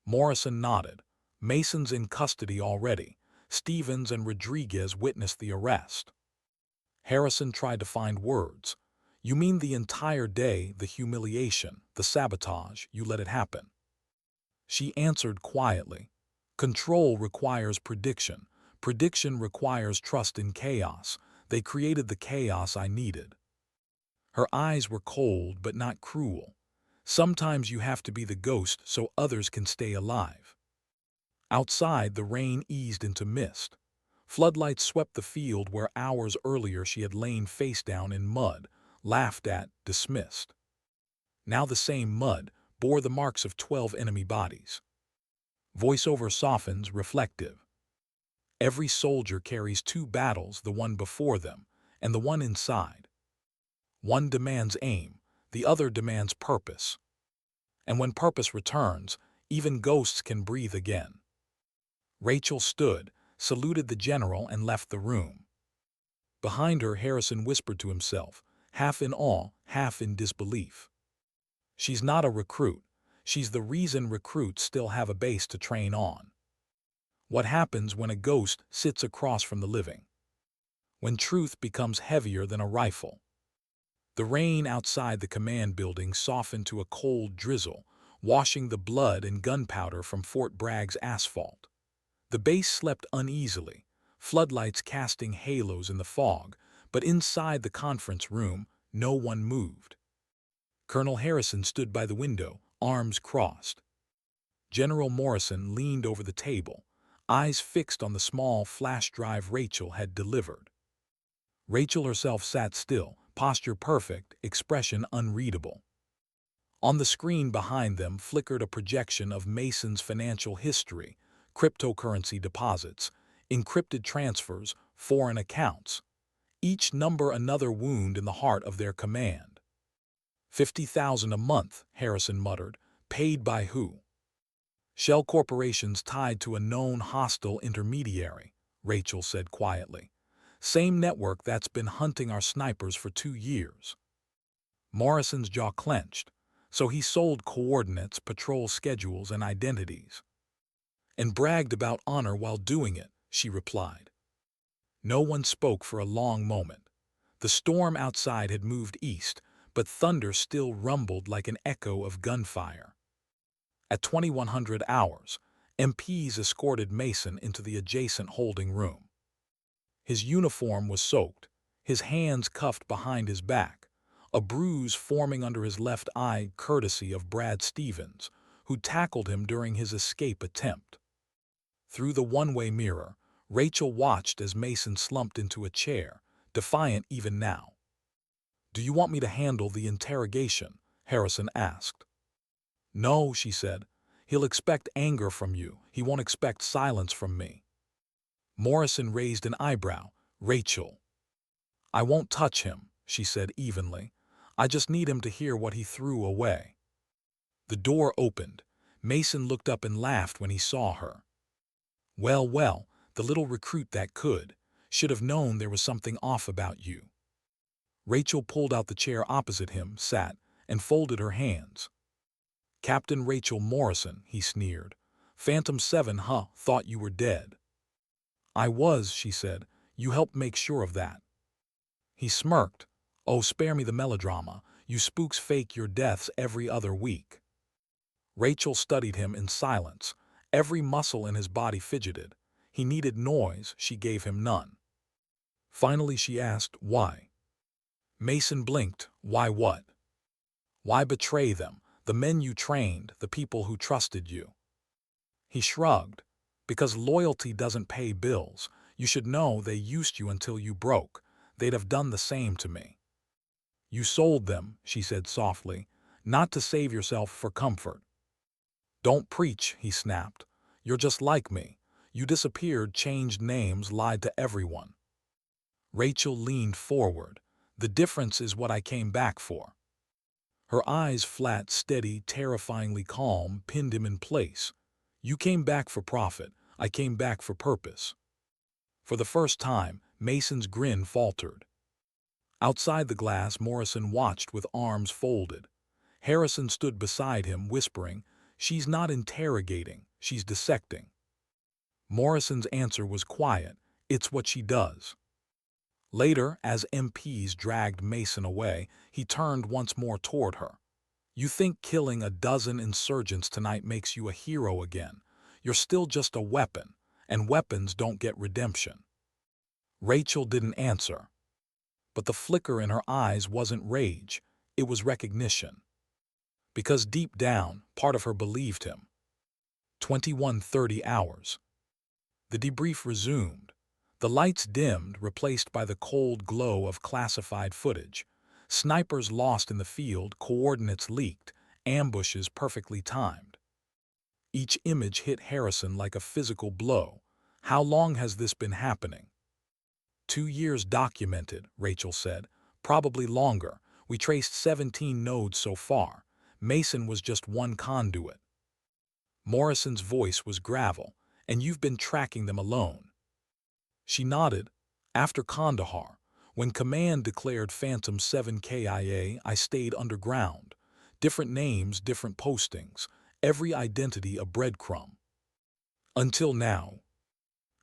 Morrison nodded. "Mason's in custody already. Stevens and Rodriguez witnessed the arrest." Harrison tried to find words. "You mean the entire day, the humiliation, the sabotage, you let it happen?" She answered quietly. "Control requires prediction. Prediction requires trust in chaos. They created the chaos I needed." Her eyes were cold but not cruel. "Sometimes you have to be the ghost so others can stay alive." Outside, the rain eased into mist. Floodlights swept the field where hours earlier she had lain face down in mud, laughed at, dismissed. Now the same mud bore the marks of 12 enemy bodies. Voiceover softens, reflective. "Every soldier carries 2 battles, the one before them and the one inside. One demands aim, the other demands purpose. And when purpose returns, even ghosts can breathe again." Rachel stood, saluted the general, and left the room. Behind her, Harrison whispered to himself, half in awe, half in disbelief. "She's not a recruit. She's the reason recruits still have a base to train on." What happens when a ghost sits across from the living? When truth becomes heavier than a rifle. The rain outside the command building softened to a cold drizzle, washing the blood and gunpowder from Fort Bragg's asphalt. The base slept uneasily, floodlights casting halos in the fog, but inside the conference room, no one moved. Colonel Harrison stood by the window, arms crossed. General Morrison leaned over the table, eyes fixed on the small flash drive Rachel had delivered. Rachel herself sat still, posture perfect, expression unreadable. On the screen behind them flickered a projection of Mason's financial history, cryptocurrency deposits, encrypted transfers, foreign accounts. Each number another wound in the heart of their command. 50,000 a month, Harrison muttered. Paid by who? Shell corporations tied to a known hostile intermediary, Rachel said quietly. Same network that's been hunting our snipers for 2 years. Morrison's jaw clenched, so he sold coordinates, patrol schedules, and identities. And bragged about honor while doing it, she replied. No one spoke for a long moment. The storm outside had moved east, but thunder still rumbled like an echo of gunfire. At 2100 hours, MPs escorted Mason into the adjacent holding room. His uniform was soaked, his hands cuffed behind his back, a bruise forming under his left eye courtesy of Brad Stevens, who tackled him during his escape attempt. Through the one-way mirror, Rachel watched as Mason slumped into a chair, defiant even now. "Do you want me to handle the interrogation?" Harrison asked. "No," she said. "He'll expect anger from you. He won't expect silence from me." Morrison raised an eyebrow. "Rachel." "I won't touch him," she said evenly. "I just need him to hear what he threw away." The door opened. Mason looked up and laughed when he saw her. "Well, well, the little recruit that should have known there was something off about you." Rachel pulled out the chair opposite him, sat, and folded her hands. "Captain Rachel Morrison," he sneered. "Phantom 7, huh? Thought you were dead." "I was," she said. "You helped make sure of that." He smirked. "Oh, spare me the melodrama. You spooks fake your deaths every other week." Rachel studied him in silence. Every muscle in his body fidgeted. He needed noise, she gave him none. Finally she asked, "Why?" Mason blinked. "Why what?" "Why betray them, the men you trained, the people who trusted you?" He shrugged. "Because loyalty doesn't pay bills. You should know they used you until you broke. They'd have done the same to me." "You sold them," she said softly, "not to save yourself for comfort." "Don't preach," he snapped. "You're just like me. You disappeared, changed names, lied to everyone." Rachel leaned forward. "The difference is what I came back for." Her eyes, flat, steady, terrifyingly calm, pinned him in place. "You came back for profit. I came back for purpose." For the first time, Mason's grin faltered. Outside the glass, Morrison watched with arms folded. Harrison stood beside him, whispering, "She's not interrogating, she's dissecting." Morrison's answer was quiet, "It's what she does." Later, as MPs dragged Mason away, he turned once more toward her. "You think killing a dozen insurgents tonight makes you a hero again. You're still just a weapon, and weapons don't get redemption." Rachel didn't answer. But the flicker in her eyes wasn't rage, it was recognition. Because deep down, part of her believed him. 21:30 hours. The debrief resumed. The lights dimmed, replaced by the cold glow of classified footage. Snipers lost in the field, coordinates leaked, ambushes perfectly timed. Each image hit Harrison like a physical blow. "How long has this been happening?" 2 years documented, Rachel said. "Probably longer. We traced 17 nodes so far. Mason was just one conduit." Morrison's voice was gravel. "And you've been tracking them alone." She nodded. "After Kandahar, when Command declared Phantom 7 KIA, I stayed underground. Different names, different postings. Every identity a breadcrumb. Until now.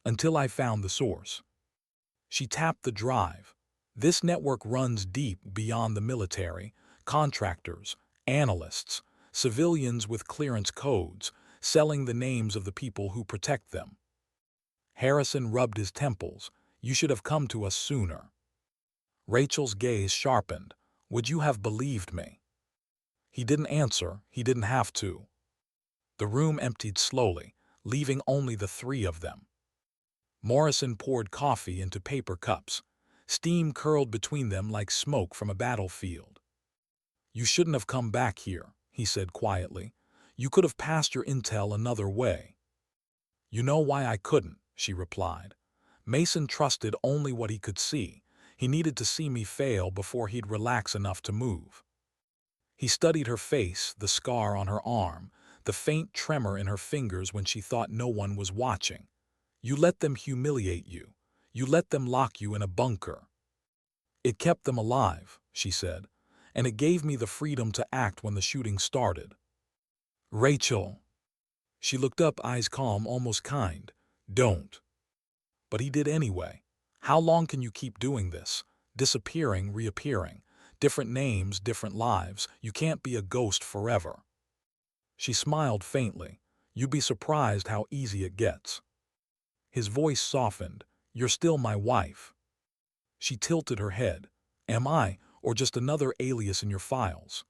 Until I found the source." She tapped the drive. "This network runs deep beyond the military, contractors, analysts, civilians with clearance codes, selling the names of the people who protect them." Harrison rubbed his temples. "You should have come to us sooner." Rachel's gaze sharpened. "Would you have believed me?" He didn't answer. He didn't have to. The room emptied slowly, leaving only the three of them. Morrison poured coffee into paper cups. Steam curled between them like smoke from a battlefield. "You shouldn't have come back here," he said quietly. "You could have passed your intel another way." "You know why I couldn't," she replied. "Mason trusted only what he could see. He needed to see me fail before he'd relax enough to move." He studied her face, the scar on her arm, the faint tremor in her fingers when she thought no one was watching. "You let them humiliate you. You let them lock you in a bunker. It kept them alive, she said, and it gave me the freedom to act when the shooting started. Rachel. She looked up, eyes calm, almost kind. Don't. But he did anyway. How long can you keep doing this? Disappearing, reappearing. Different names, different lives. You can't be a ghost forever. She smiled faintly. You'd be surprised how easy it gets. His voice softened. You're still my wife. She tilted her head. Am I, or just another alias in your files?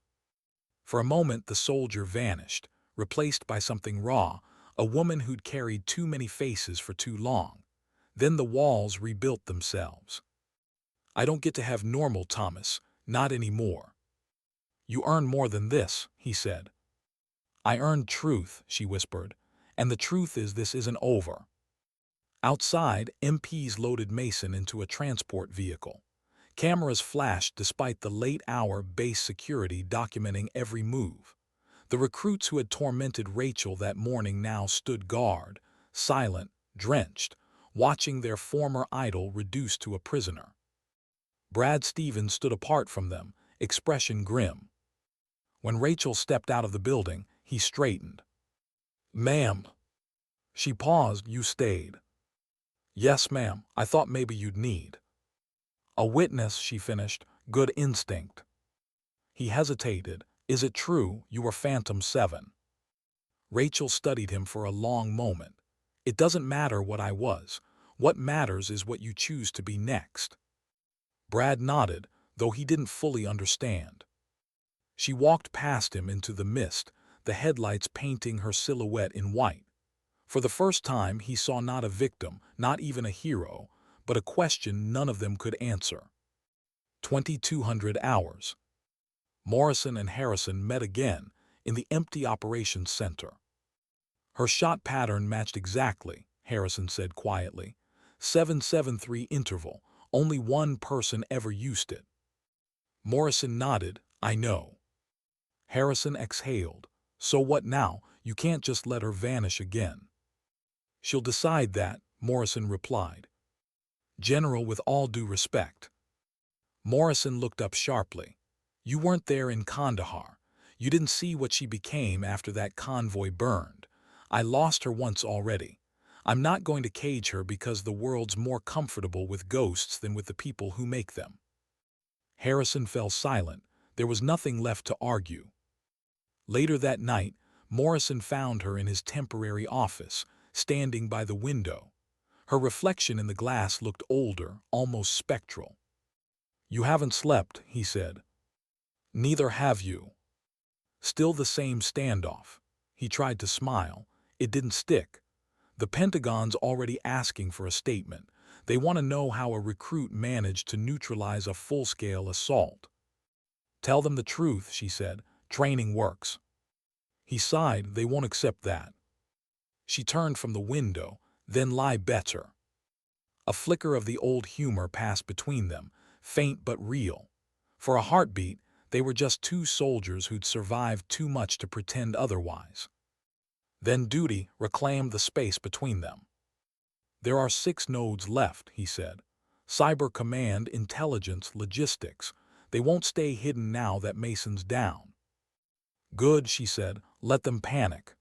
For a moment the soldier vanished, replaced by something raw, a woman who'd carried too many faces for too long. Then the walls rebuilt themselves. I don't get to have normal, Thomas, not anymore. You earn more than this, he said. I earned truth, she whispered, and the truth is this isn't over. Outside, MPs loaded Mason into a transport vehicle. Cameras flashed despite the late-hour base security documenting every move. The recruits who had tormented Rachel that morning now stood guard, silent, drenched, watching their former idol reduced to a prisoner. Brad Stevens stood apart from them, expression grim. When Rachel stepped out of the building, he straightened. Ma'am. She paused. You stayed. Yes, ma'am. I thought maybe you'd need a witness, she finished. Good instinct. He hesitated. Is it true you were Phantom 7? Rachel studied him for a long moment. It doesn't matter what I was. What matters is what you choose to be next. Brad nodded, though he didn't fully understand. She walked past him into the mist, the headlights painting her silhouette in white. For the first time he saw not a victim, not even a hero, but a question none of them could answer. 2200 hours. Morrison and Harrison met again in the empty operations center. Her shot pattern matched exactly, Harrison said quietly. 773 interval. Only one person ever used it. Morrison nodded. I know. Harrison exhaled. So what now? You can't just let her vanish again. She'll decide that, Morrison replied. General, with all due respect. Morrison looked up sharply. You weren't there in Kandahar. You didn't see what she became after that convoy burned. I lost her once already. I'm not going to cage her because the world's more comfortable with ghosts than with the people who make them. Harrison fell silent. There was nothing left to argue. Later that night, Morrison found her in his temporary office, standing by the window. Her reflection in the glass looked older, almost spectral. You haven't slept, he said. Neither have you. Still the same standoff. He tried to smile. It didn't stick. The Pentagon's already asking for a statement. They want to know how a recruit managed to neutralize a full-scale assault. Tell them the truth, she said. Training works. He sighed. They won't accept that. She turned from the window. Then lie better. A flicker of the old humor passed between them, faint but real. For a heartbeat, they were just two soldiers who'd survived too much to pretend otherwise. Then duty reclaimed the space between them. There are 6 nodes left, he said. Cyber command, intelligence, logistics. They won't stay hidden now that Mason's down. Good, she said. Let them panic.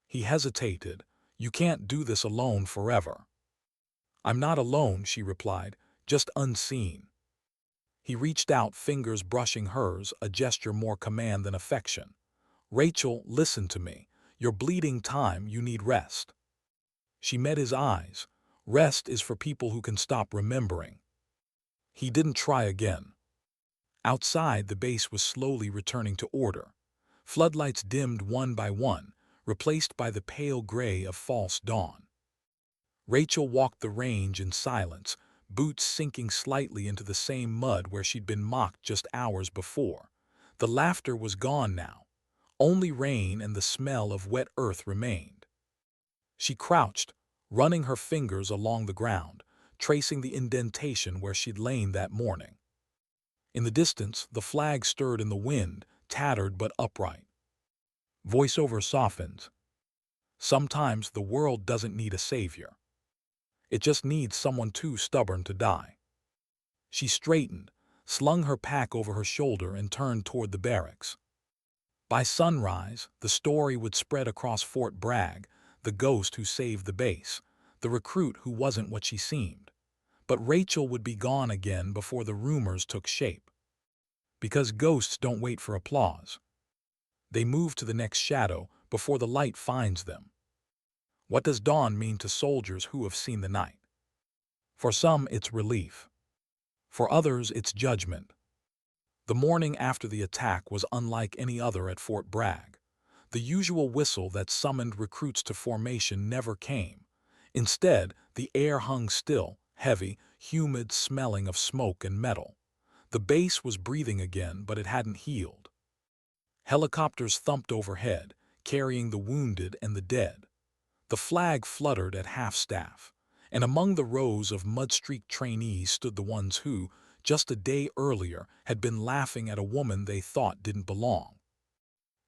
He hesitated. You can't do this alone forever. I'm not alone, she replied, just unseen. He reached out, fingers brushing hers, a gesture more command than affection. Rachel, listen to me. You're bleeding time, you need rest. She met his eyes. Rest is for people who can stop remembering. He didn't try again. Outside, the base was slowly returning to order. Floodlights dimmed one by one, replaced by the pale gray of false dawn. Rachel walked the range in silence, boots sinking slightly into the same mud where she'd been mocked just hours before. The laughter was gone now. Only rain and the smell of wet earth remained. She crouched, running her fingers along the ground, tracing the indentation where she'd lain that morning. In the distance, the flag stirred in the wind, tattered but upright. Voiceover softened. Sometimes the world doesn't need a savior. It just needs someone too stubborn to die. She straightened, slung her pack over her shoulder, and turned toward the barracks. By sunrise, the story would spread across Fort Bragg, the ghost who saved the base, the recruit who wasn't what she seemed. But Rachel would be gone again before the rumors took shape. Because ghosts don't wait for applause. They move to the next shadow before the light finds them. What does dawn mean to soldiers who have seen the night? For some, it's relief. For others, it's judgment. The morning after the attack was unlike any other at Fort Bragg. The usual whistle that summoned recruits to formation never came. Instead, the air hung still, heavy, humid, smelling of smoke and metal. The base was breathing again, but it hadn't healed. Helicopters thumped overhead, carrying the wounded and the dead. The flag fluttered at half-staff, and among the rows of mud-streaked trainees stood the ones who, just a day earlier, had been laughing at a woman they thought didn't belong.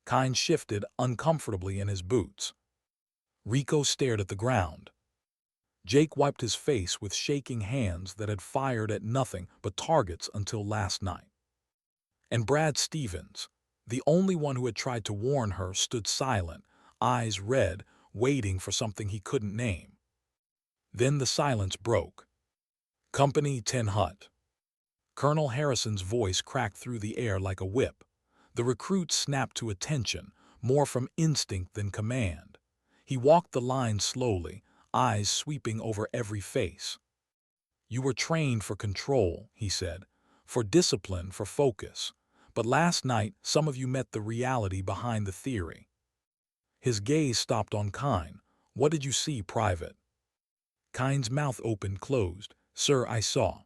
Kynes shifted uncomfortably in his boots. Rico stared at the ground. Jake wiped his face with shaking hands that had fired at nothing but targets until last night. And Brad Stevens, the only one who had tried to warn her, stood silent, eyes red, waiting for something he couldn't name. Then the silence broke. Company 10 Hut. Colonel Harrison's voice cracked through the air like a whip. The recruits snapped to attention, more from instinct than command. He walked the line slowly, eyes sweeping over every face. "You were trained for control," he said, "for discipline, for focus. But last night, some of you met the reality behind the theory." His gaze stopped on Kynes. "What did you see, Private?" Kynes' mouth opened, closed. "Sir, I saw."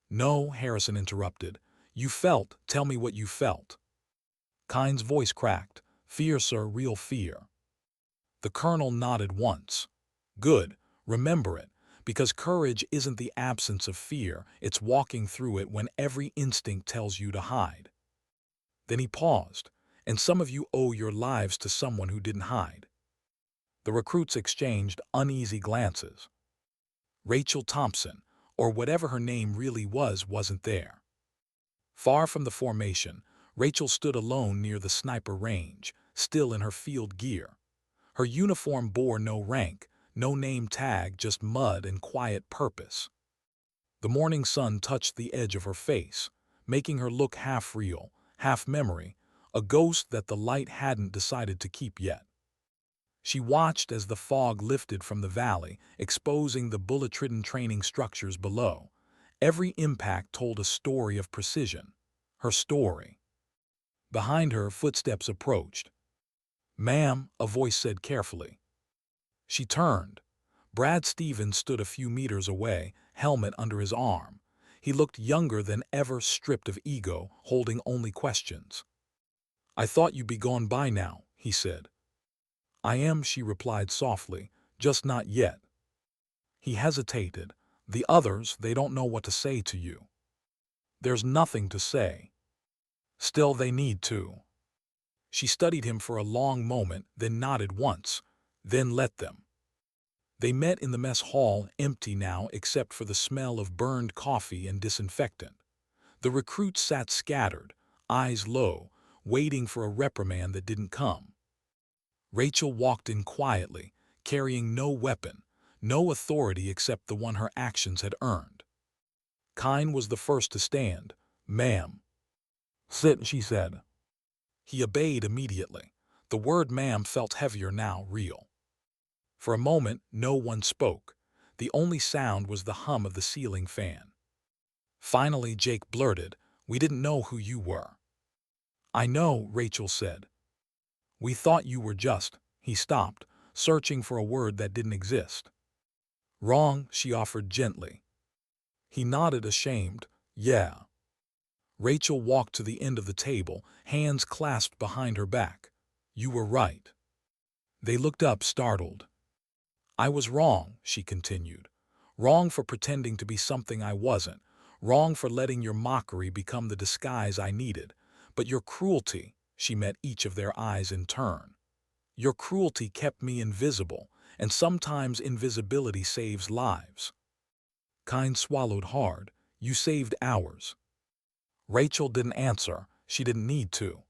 "No," Harrison interrupted. "You felt. Tell me what you felt." Kynes' voice cracked. "Fear, sir, real fear." The colonel nodded once. "Good. Remember it, because courage isn't the absence of fear, it's walking through it when every instinct tells you to hide." Then he paused. "And some of you owe your lives to someone who didn't hide." The recruits exchanged uneasy glances. Rachel Thompson, or whatever her name really was, wasn't there. Far from the formation, Rachel stood alone near the sniper range, still in her field gear. Her uniform bore no rank, no name tag, just mud and quiet purpose. The morning sun touched the edge of her face, making her look half real, half memory, a ghost that the light hadn't decided to keep yet. She watched as the fog lifted from the valley, exposing the bullet-ridden training structures below. Every impact told a story of precision. Her story. Behind her, footsteps approached. "Ma'am," a voice said carefully. She turned. Brad Stevens stood a few meters away, helmet under his arm. He looked younger than ever, stripped of ego, holding only questions. "I thought you'd be gone by now," he said. "I am," she replied softly, "just not yet." He hesitated. "The others, they don't know what to say to you." "There's nothing to say." "Still, they need to." She studied him for a long moment, then nodded once. "Then let them." They met in the mess hall, empty now except for the smell of burned coffee and disinfectant. The recruits sat scattered, eyes low, waiting for a reprimand that didn't come. Rachel walked in quietly, carrying no weapon, no authority except the one her actions had earned. Kynes was the first to stand. "Ma'am." "Sit," she said. He obeyed immediately. The word ma'am felt heavier now, real. For a moment, no one spoke. The only sound was the hum of the ceiling fan. Finally, Jake blurted, "We didn't know who you were." "I know," Rachel said. "We thought you were just—" He stopped, searching for a word that didn't exist. "Wrong," she offered gently. He nodded, ashamed. "Yeah." Rachel walked to the end of the table, hands clasped behind her back. "You were right." They looked up, startled. "I was wrong," she continued. "Wrong for pretending to be something I wasn't. Wrong for letting your mockery become the disguise I needed. But your cruelty," she met each of their eyes in turn. "Your cruelty kept me invisible, and sometimes invisibility saves lives. Kind swallowed hard. You saved ours. Rachel didn't answer. She didn't need to.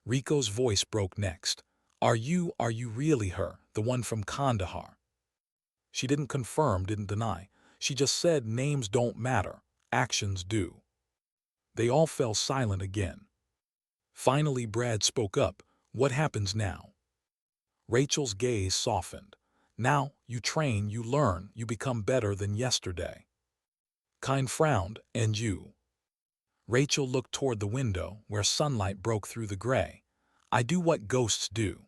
Rico's voice broke next. Are you really her, the one from Kandahar? She didn't confirm, didn't deny. She just said names don't matter, actions do. They all fell silent again. Finally, Brad spoke up. What happens now? Rachel's gaze softened. Now, you train, you learn, you become better than yesterday. Kind frowned. And you? Rachel looked toward the window, where sunlight broke through the gray. I do what ghosts do.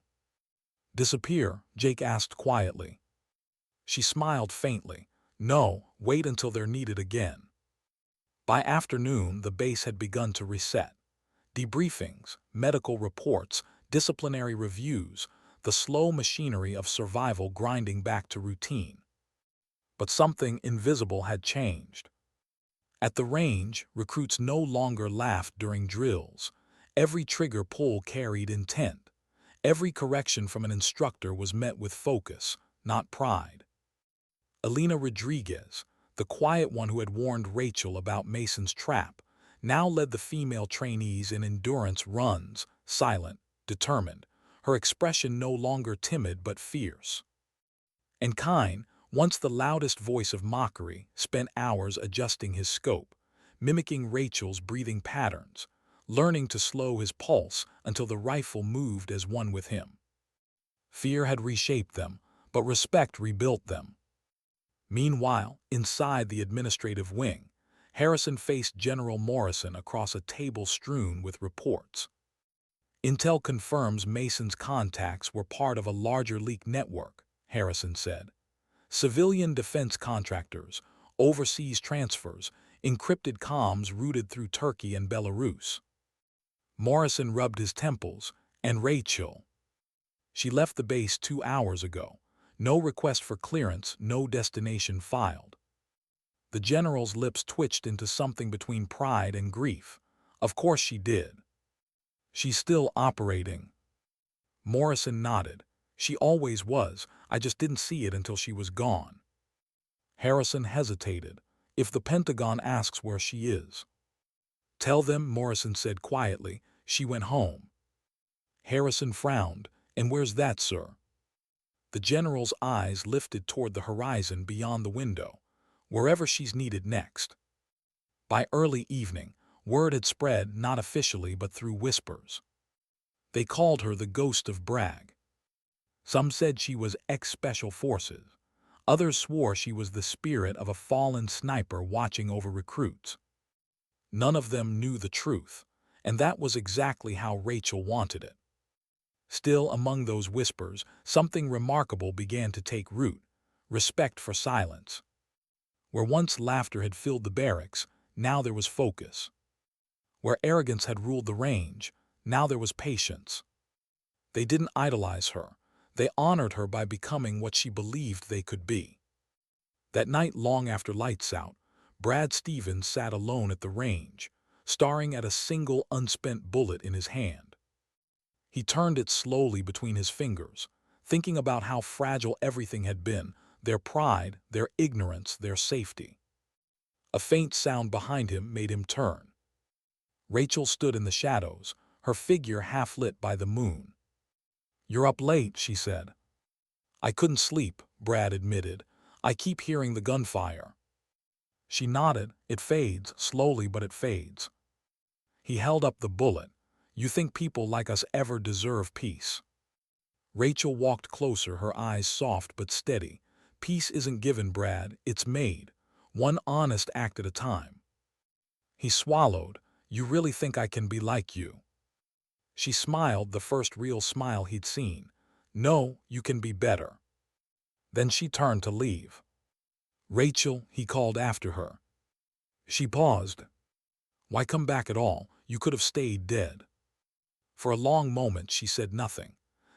Disappear? Jake asked quietly. She smiled faintly. No, wait until they're needed again. By afternoon, the base had begun to reset. Debriefings, medical reports, disciplinary reviews, the slow machinery of survival grinding back to routine. But something invisible had changed. At the range, recruits no longer laughed during drills. Every trigger pull carried intent. Every correction from an instructor was met with focus, not pride. Alina Rodriguez, the quiet one who had warned Rachel about Mason's trap, now led the female trainees in endurance runs, silent, determined, her expression no longer timid but fierce. And Kine, once the loudest voice of mockery, spent hours adjusting his scope, mimicking Rachel's breathing patterns, learning to slow his pulse until the rifle moved as one with him. Fear had reshaped them, but respect rebuilt them. Meanwhile, inside the administrative wing, Harrison faced General Morrison across a table strewn with reports. Intel confirms Mason's contacts were part of a larger leak network, Harrison said. Civilian defense contractors, overseas transfers, encrypted comms routed through Turkey and Belarus. Morrison rubbed his temples. And Rachel? She left the base 2 hours ago. No request for clearance, no destination filed. The general's lips twitched into something between pride and grief. Of course she did. She's still operating. Morrison nodded. She always was. I just didn't see it until she was gone. Harrison hesitated. If the Pentagon asks where she is. Tell them, Morrison said quietly, she went home. Harrison frowned. And where's that, sir? The general's eyes lifted toward the horizon beyond the window. Wherever she's needed next. By early evening, word had spread not officially but through whispers. They called her the Ghost of Bragg. Some said she was ex-special forces. Others swore she was the spirit of a fallen sniper watching over recruits. None of them knew the truth, and that was exactly how Rachel wanted it. Still, among those whispers, something remarkable began to take root: respect for silence. Where once laughter had filled the barracks, now there was focus. Where arrogance had ruled the range, now there was patience. They didn't idolize her. They honored her by becoming what she believed they could be. That night, long after lights out, Brad Stevens sat alone at the range, staring at a single unspent bullet in his hand. He turned it slowly between his fingers, thinking about how fragile everything had been, their pride, their ignorance, their safety. A faint sound behind him made him turn. Rachel stood in the shadows, her figure half lit by the moon. You're up late, she said. I couldn't sleep, Brad admitted. I keep hearing the gunfire. She nodded. It fades, slowly, but it fades. He held up the bullet. You think people like us ever deserve peace? Rachel walked closer, her eyes soft but steady. Peace isn't given, Brad, it's made. One honest act at a time. He swallowed. You really think I can be like you? She smiled, the first real smile he'd seen. No, you can be better. Then she turned to leave. Rachel, he called after her. She paused. Why come back at all? You could have stayed dead. For a long moment she said nothing.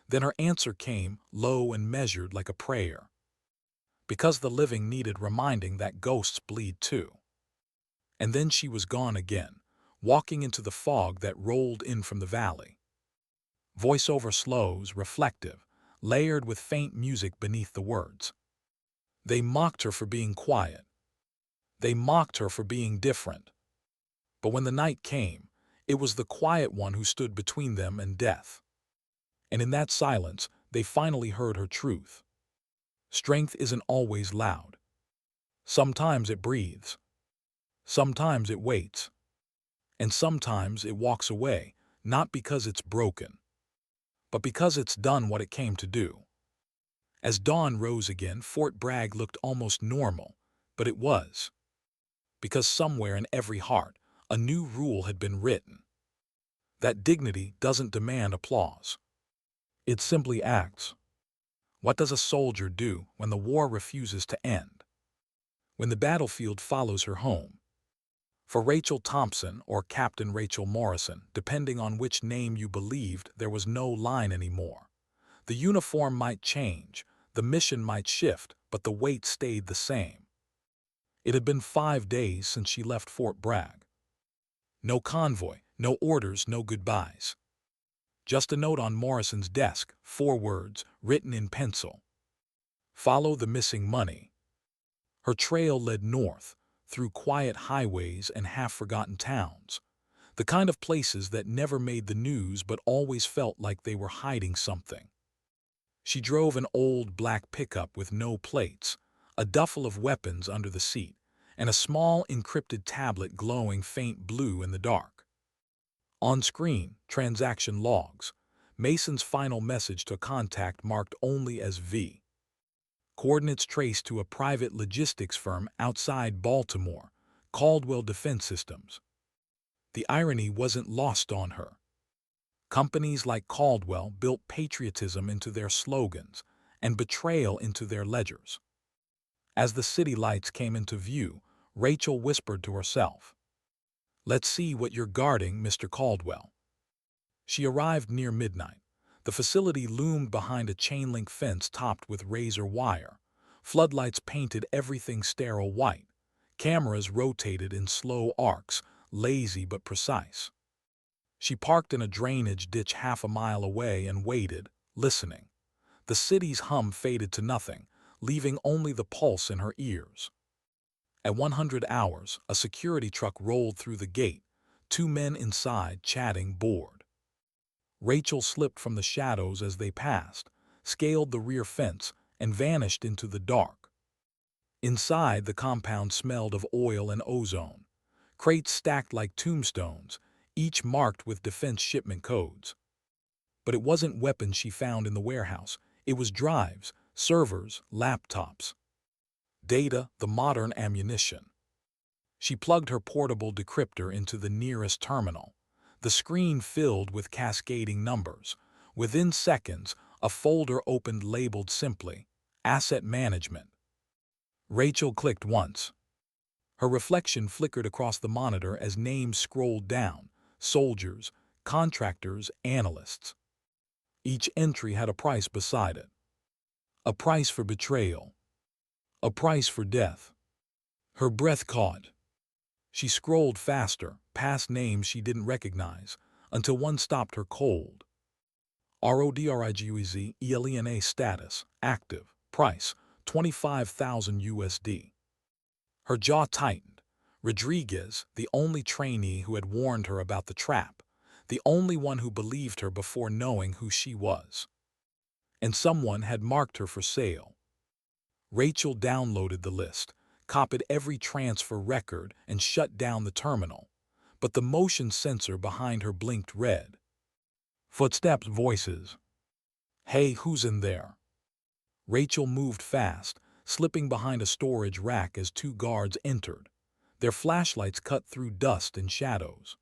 Then her answer came, low and measured like a prayer. Because the living needed reminding that ghosts bleed too. And then she was gone again, walking into the fog that rolled in from the valley. Voiceover slows, reflective. layered with faint music beneath the words. They mocked her for being quiet. They mocked her for being different. But when the night came, it was the quiet one who stood between them and death. And in that silence, they finally heard her truth. Strength isn't always loud. Sometimes it breathes. Sometimes it waits. And sometimes it walks away, not because it's broken, but because it's done what it came to do. As dawn rose again, Fort Bragg looked almost normal, but it was. Because somewhere in every heart, a new rule had been written. That dignity doesn't demand applause. It simply acts. What does a soldier do when the war refuses to end? When the battlefield follows her home? For Rachel Thompson, or Captain Rachel Morrison, depending on which name you believed, there was no line anymore. The uniform might change, the mission might shift, but the weight stayed the same. It had been 5 days since she left Fort Bragg. No convoy, no orders, no goodbyes. Just a note on Morrison's desk, 4 words, written in pencil. Follow the missing money. Her trail led north, through quiet highways and half-forgotten towns, the kind of places that never made the news but always felt like they were hiding something. She drove an old black pickup with no plates, a duffel of weapons under the seat, and a small encrypted tablet glowing faint blue in the dark. On screen, transaction logs, Mason's final message to contact marked only as V. Coordinates traced to a private logistics firm outside Baltimore, Caldwell Defense Systems. The irony wasn't lost on her. Companies like Caldwell built patriotism into their slogans and betrayal into their ledgers. As the city lights came into view, Rachel whispered to herself, "Let's see what you're guarding, Mr. Caldwell." She arrived near midnight. The facility loomed behind a chain-link fence topped with razor wire. Floodlights painted everything sterile white. Cameras rotated in slow arcs, lazy but precise. She parked in a drainage ditch half a mile away and waited, listening. The city's hum faded to nothing, leaving only the pulse in her ears. At 100 hours, a security truck rolled through the gate, 2 men inside chatting, bored. Rachel slipped from the shadows as they passed, scaled the rear fence, and vanished into the dark. Inside, the compound smelled of oil and ozone. Crates stacked like tombstones, each marked with defense shipment codes. But it wasn't weapons she found in the warehouse. It was drives, servers, laptops. Data, the modern ammunition. She plugged her portable decryptor into the nearest terminal. The screen filled with cascading numbers. Within seconds, a folder opened labeled simply, Asset Management. Rachel clicked once. Her reflection flickered across the monitor as names scrolled down, soldiers, contractors, analysts. Each entry had a price beside it. A price for betrayal. A price for death. Her breath caught. She scrolled faster, past names she didn't recognize, until one stopped her cold. Rodriguez ELENA status, active, price, 25,000 USD. Her jaw tightened. Rodriguez, the only trainee who had warned her about the trap, the only one who believed her before knowing who she was. And someone had marked her for sale. Rachel downloaded the list, copied every transfer record, and shut down the terminal. But the motion sensor behind her blinked red. Footsteps, voices. "Hey, who's in there?" Rachel moved fast, slipping behind a storage rack as 2 guards entered. Their flashlights cut through dust and shadows.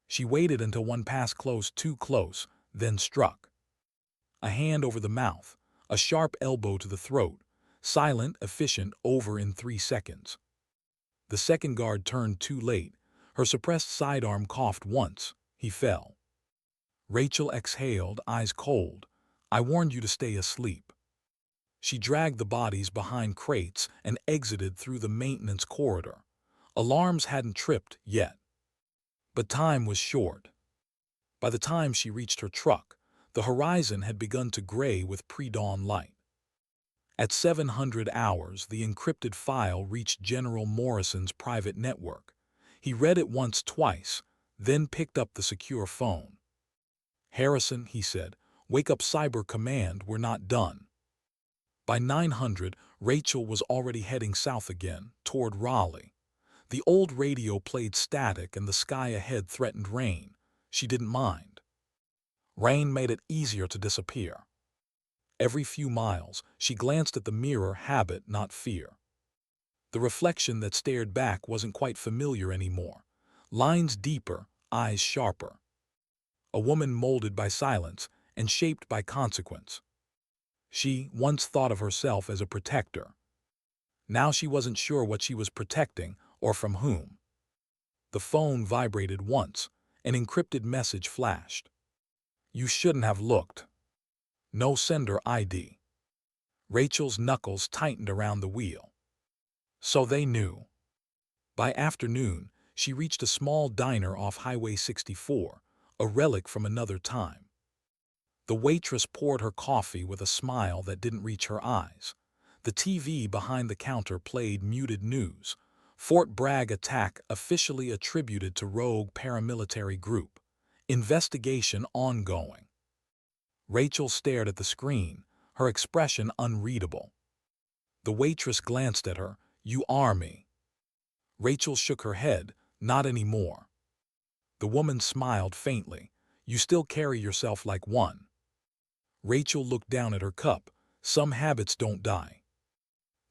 She waited until one passed close, too close, then struck. A hand over the mouth, a sharp elbow to the throat, silent, efficient, over in 3 seconds. The second guard turned too late. Her suppressed sidearm coughed once. He fell. Rachel exhaled, eyes cold. "I warned you to stay asleep." She dragged the bodies behind crates and exited through the maintenance corridor. Alarms hadn't tripped yet. But time was short. By the time she reached her truck, The horizon had begun to gray with pre-dawn light. At 700 hours, the encrypted file reached General Morrison's private network. He read it once, twice, then picked up the secure phone. "Harrison," he said, "wake up Cyber Command, we're not done." By 900, Rachel was already heading south again, toward Raleigh. The old radio played static and the sky ahead threatened rain. She didn't mind. Rain made it easier to disappear. Every few miles, she glanced at the mirror, habit, not fear. The reflection that stared back wasn't quite familiar anymore. Lines deeper, eyes sharper. A woman molded by silence and shaped by consequence. She once thought of herself as a protector. Now she wasn't sure what she was protecting or from whom. The phone vibrated once. An encrypted message flashed. "You shouldn't have looked. No sender ID." Rachel's knuckles tightened around the wheel. So they knew. By afternoon, she reached a small diner off Highway 64, a relic from another time. The waitress poured her coffee with a smile that didn't reach her eyes. The TV behind the counter played muted news. Fort Bragg attack officially attributed to rogue paramilitary group. Investigation ongoing. Rachel stared at the screen, her expression unreadable. The waitress glanced at her. "You are me." Rachel shook her head. "Not anymore." The woman smiled faintly. "You still carry yourself like one." Rachel looked down at her cup. Some habits don't die.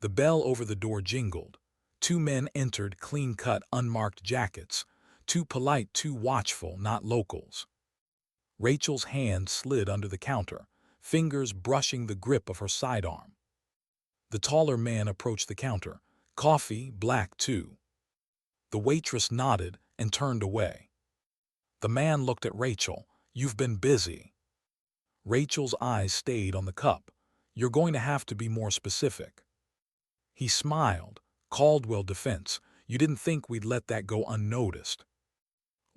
The bell over the door jingled. Two men entered, clean-cut, unmarked jackets. Too polite, too watchful, not locals. Rachel's hand slid under the counter, fingers brushing the grip of her sidearm. The taller man approached the counter. "Coffee, black too." The waitress nodded and turned away. The man looked at Rachel. "You've been busy." Rachel's eyes stayed on the cup. "You're going to have to be more specific." He smiled. "Caldwell Defense. You didn't think we'd let that go unnoticed."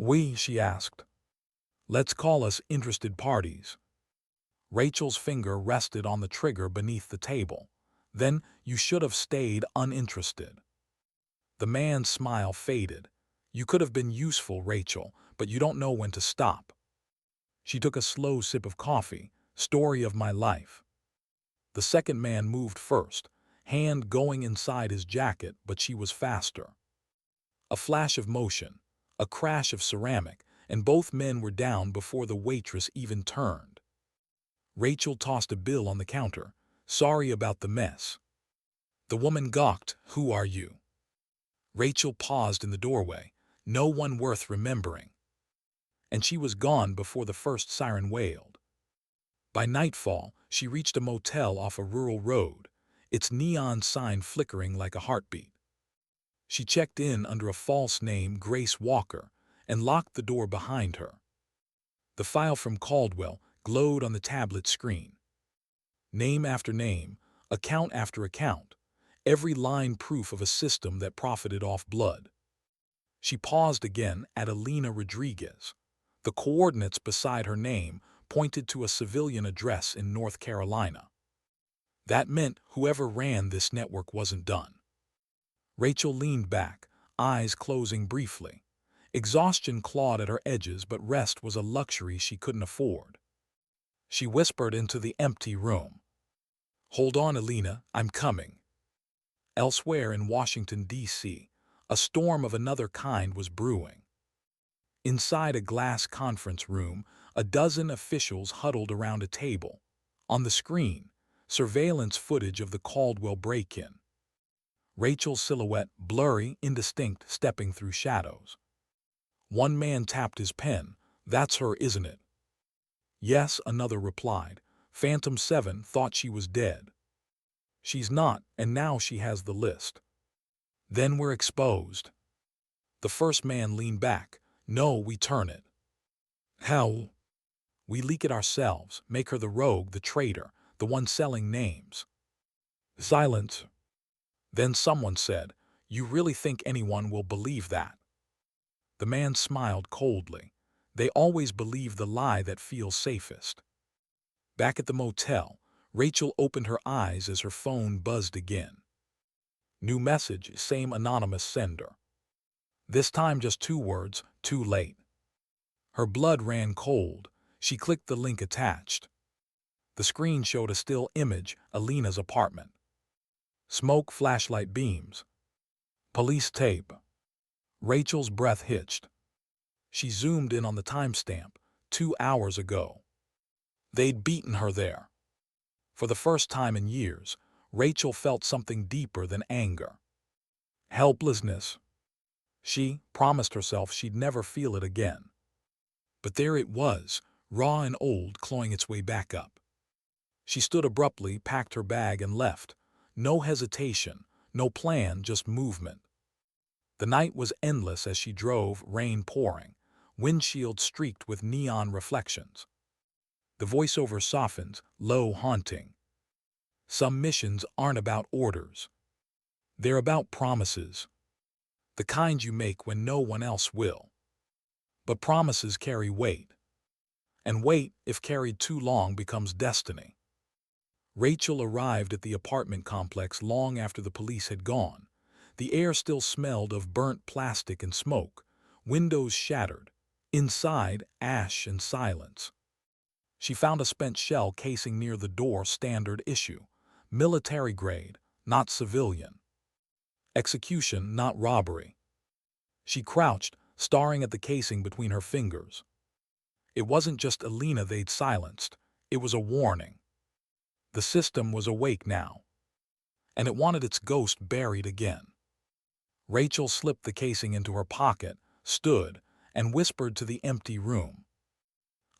"We?" she asked. "Let's call us interested parties." Rachel's finger rested on the trigger beneath the table. "Then you should have stayed uninterested." The man's smile faded. "You could have been useful, Rachel, but you don't know when to stop." She took a slow sip of coffee. "Story of my life." The second man moved first, hand going inside his jacket, but she was faster. A flash of motion, a crash of ceramic, and both men were down before the waitress even turned. Rachel tossed a bill on the counter. "Sorry about the mess." The woman gawked. "Who are you?" Rachel paused in the doorway. "No one worth remembering." And she was gone before the first siren wailed. By nightfall, she reached a motel off a rural road, its neon sign flickering like a heartbeat. She checked in under a false name, Grace Walker, and locked the door behind her. The file from Caldwell glowed on the tablet screen. Name after name, account after account, every line proof of a system that profited off blood. She paused again at Alina Rodriguez. The coordinates beside her name pointed to a civilian address in North Carolina. That meant whoever ran this network wasn't done. Rachel leaned back, eyes closing briefly. Exhaustion clawed at her edges, but rest was a luxury she couldn't afford. She whispered into the empty room. "Hold on, Alina, I'm coming." Elsewhere in Washington, D.C., a storm of another kind was brewing. Inside a glass conference room, a dozen officials huddled around a table. On the screen, surveillance footage of the Caldwell break-in. Rachel's silhouette, blurry, indistinct, stepping through shadows. One man tapped his pen. "That's her, isn't it?" "Yes," another replied. "Phantom 7 thought she was dead." "She's not, and now she has the list." "Then we're exposed." The first man leaned back. "No, we turn it." "How?" "We leak it ourselves, make her the rogue, the traitor, the one selling names." Silence. Then someone said, "You really think anyone will believe that?" The man smiled coldly. "They always believe the lie that feels safest." Back at the motel, Rachel opened her eyes as her phone buzzed again. New message, same anonymous sender. This time just 2 words, too late. Her blood ran cold. She clicked the link attached. The screen showed a still image, Alina's apartment. Smoke, flashlight beams. Police tape. Rachel's breath hitched. She zoomed in on the timestamp, 2 hours ago. They'd beaten her there. For the first time in years, Rachel felt something deeper than anger. Helplessness. She promised herself she'd never feel it again. But there it was, raw and old, clawing its way back up. She stood abruptly, packed her bag, and left. No hesitation, no plan, just movement. The night was endless as she drove, rain pouring, windshield streaked with neon reflections. The voiceover softens, low, haunting. Some missions aren't about orders. They're about promises. The kind you make when no one else will. But promises carry weight. And weight, if carried too long, becomes destiny. Rachel arrived at the apartment complex long after the police had gone. The air still smelled of burnt plastic and smoke, windows shattered. Inside, ash and silence. She found a spent shell casing near the door, standard issue. Military grade, not civilian. Execution, not robbery. She crouched, staring at the casing between her fingers. It wasn't just Alina they'd silenced. It was a warning. The system was awake now. And it wanted its ghost buried again. Rachel slipped the casing into her pocket, stood, and whispered to the empty room.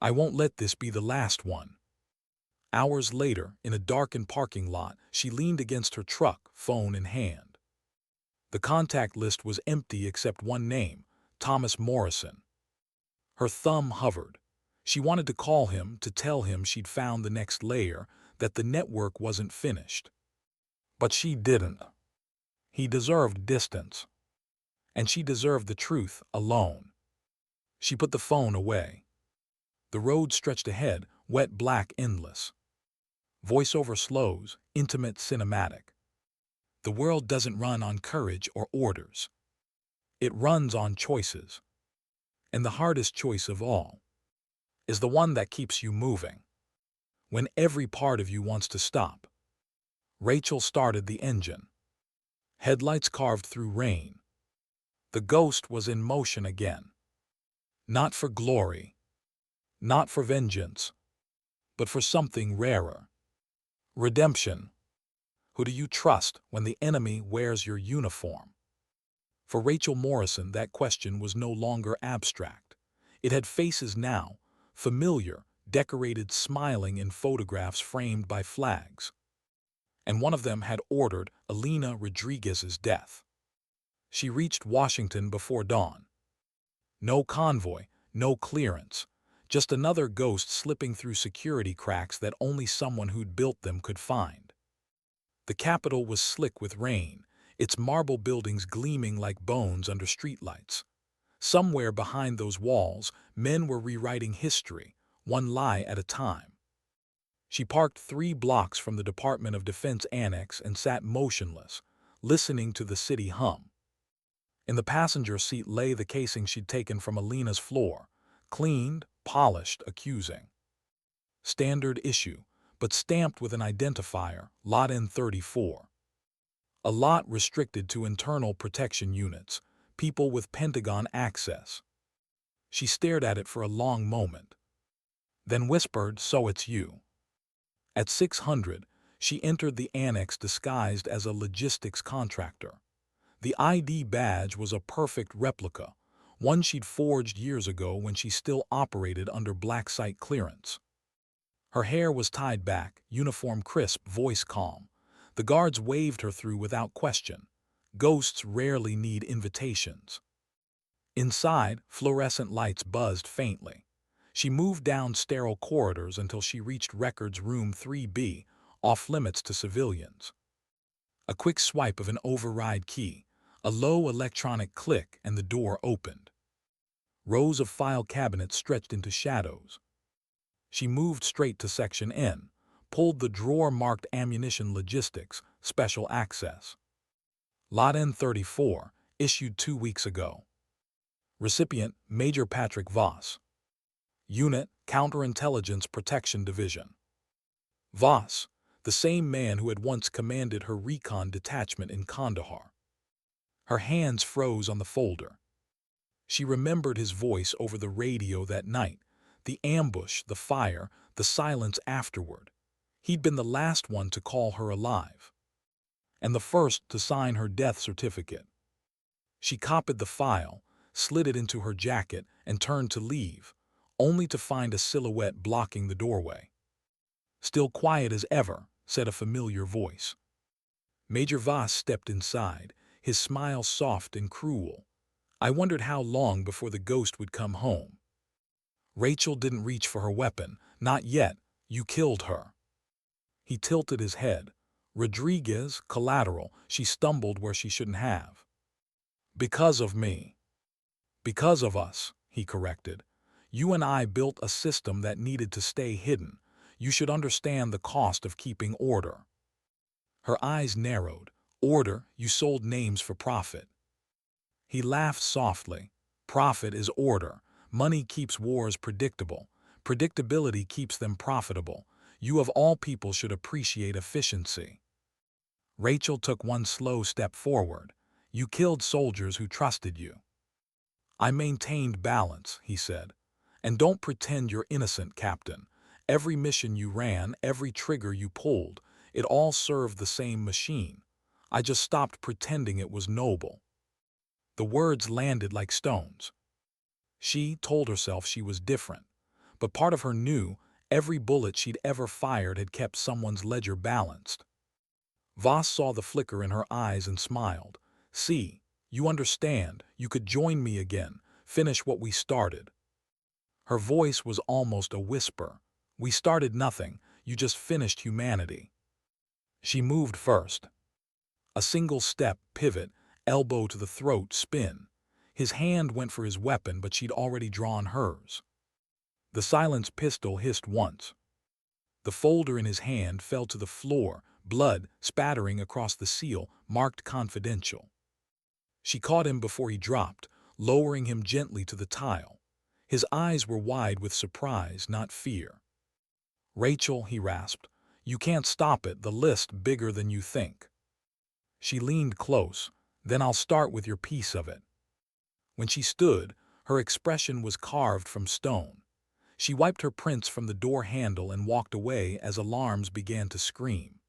I won't let this be the last one. Hours later, in a darkened parking lot, she leaned against her truck, phone in hand. The contact list was empty except one name, Thomas Morrison. Her thumb hovered. She wanted to call him, to tell him she'd found the next layer, that the network wasn't finished. But she didn't. He deserved distance. And she deserved the truth alone. She put the phone away. The road stretched ahead, wet, black, endless. Voiceover slows, intimate, cinematic. The world doesn't run on courage or orders. It runs on choices. And the hardest choice of all is the one that keeps you moving. When every part of you wants to stop. Rachel started the engine. Headlights carved through rain. The ghost was in motion again. Not for glory. Not for vengeance. But for something rarer. Redemption. Who do you trust when the enemy wears your uniform? For Rachel Morrison, that question was no longer abstract. It had faces now, familiar, decorated, smiling in photographs framed by flags. And one of them had ordered Alina Rodriguez's death. She reached Washington before dawn. No convoy, no clearance, just another ghost slipping through security cracks that only someone who'd built them could find. The Capitol was slick with rain, its marble buildings gleaming like bones under streetlights. Somewhere behind those walls, men were rewriting history, one lie at a time. She parked 3 blocks from the Department of Defense annex and sat motionless, listening to the city hum. In the passenger seat lay the casing she'd taken from Alina's floor, cleaned, polished, accusing. Standard issue, but stamped with an identifier, Lot N34. A lot restricted to internal protection units, people with Pentagon access. She stared at it for a long moment. Then whispered, "So it's you." At 600, she entered the annex disguised as a logistics contractor. The ID badge was a perfect replica, one she'd forged years ago when she still operated under black site clearance. Her hair was tied back, uniform crisp, voice calm. The guards waved her through without question. Ghosts rarely need invitations. Inside, fluorescent lights buzzed faintly. She moved down sterile corridors until she reached Records Room 3B, off-limits to civilians. A quick swipe of an override key, a low electronic click, and the door opened. Rows of file cabinets stretched into shadows. She moved straight to Section N, pulled the drawer marked Ammunition Logistics, Special Access. Lot N34, issued 2 weeks ago. Recipient, Major Patrick Voss. Unit, Counterintelligence Protection Division. Voss, the same man who had once commanded her recon detachment in Kandahar. Her hands froze on the folder. She remembered his voice over the radio that night, the ambush, the fire, the silence afterward. He'd been the last one to call her alive, and the first to sign her death certificate. She copied the file, slid it into her jacket, and turned to leave, only to find a silhouette blocking the doorway. "Still quiet as ever," said a familiar voice. Major Voss stepped inside, his smile soft and cruel. I wondered how long before the ghost would come home. Rachel didn't reach for her weapon. Not yet. You killed her. He tilted his head. Rodriguez, collateral. She stumbled where she shouldn't have. Because of me. Because of us, he corrected. You and I built a system that needed to stay hidden. You should understand the cost of keeping order. Her eyes narrowed. Order, you sold names for profit. He laughed softly. Profit is order. Money keeps wars predictable. Predictability keeps them profitable. You of all people should appreciate efficiency. Rachel took one slow step forward. You killed soldiers who trusted you. I maintained balance, he said. And don't pretend you're innocent, Captain. Every mission you ran, every trigger you pulled, it all served the same machine. I just stopped pretending it was noble. The words landed like stones. She told herself she was different, but part of her knew every bullet she'd ever fired had kept someone's ledger balanced. Voss saw the flicker in her eyes and smiled. See, you understand, you could join me again, finish what we started. Her voice was almost a whisper. We started nothing, you just finished humanity. She moved first. A single step, pivot, elbow to the throat, spin. His hand went for his weapon, but she'd already drawn hers. The silenced pistol hissed once. The folder in his hand fell to the floor, blood spattering across the seal, marked confidential. She caught him before he dropped, lowering him gently to the tile. His eyes were wide with surprise, not fear. Rachel, he rasped, you can't stop it, the list bigger than you think. She leaned close. Then I'll start with your piece of it. When she stood, her expression was carved from stone. She wiped her prints from the door handle and walked away as alarms began to scream.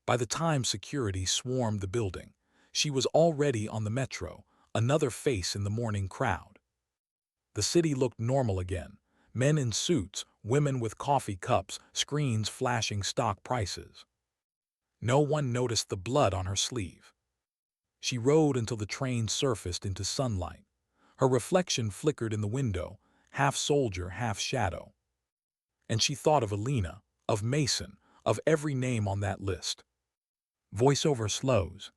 By the time security swarmed the building, she was already on the metro, another face in the morning crowd. The city looked normal again. Men in suits, women with coffee cups, screens flashing stock prices. No one noticed the blood on her sleeve. She rode until the train surfaced into sunlight. Her reflection flickered in the window, half soldier, half shadow. And she thought of Alina, of Mason, of every name on that list. Voiceover slows.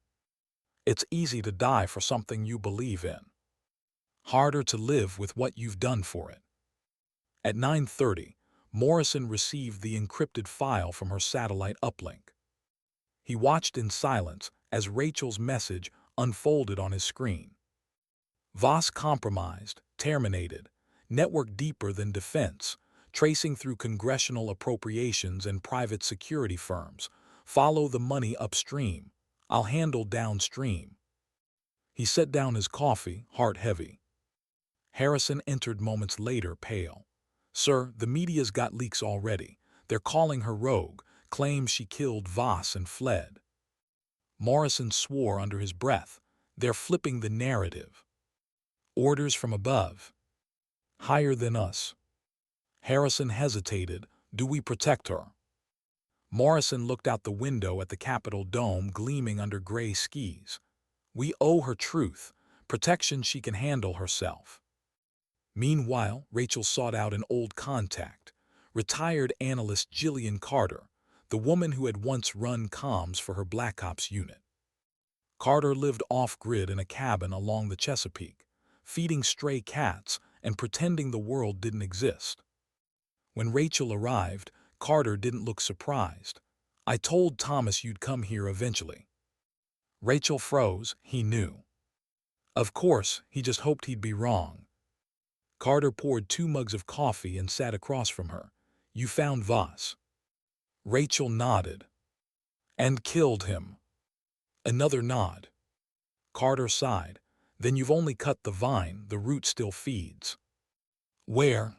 It's easy to die for something you believe in. Harder to live with what you've done for it. At 9:30, Morrison received the encrypted file from her satellite uplink. He watched in silence as Rachel's message unfolded on his screen. Voss compromised, terminated, network deeper than defense, tracing through congressional appropriations and private security firms. Follow the money upstream. I'll handle downstream. He set down his coffee, heart heavy. Harrison entered moments later, pale. Sir, the media's got leaks already. They're calling her rogue, claims she killed Voss and fled. Morrison swore under his breath. They're flipping the narrative. Orders from above. Higher than us. Harrison hesitated. Do we protect her? Morrison looked out the window at the Capitol dome gleaming under gray skis. We owe her truth, protection she can handle herself. Meanwhile, Rachel sought out an old contact, retired analyst Jillian Carter, the woman who had once run comms for her Black Ops unit. Carter lived off-grid in a cabin along the Chesapeake, feeding stray cats and pretending the world didn't exist. When Rachel arrived, Carter didn't look surprised. "I told Thomas you'd come here eventually." Rachel froze. He knew. Of course, he just hoped he'd be wrong. Carter poured 2 mugs of coffee and sat across from her. "You found Voss." Rachel nodded. "And killed him." Another nod. Carter sighed. "Then you've only cut the vine, the root still feeds." "Where?"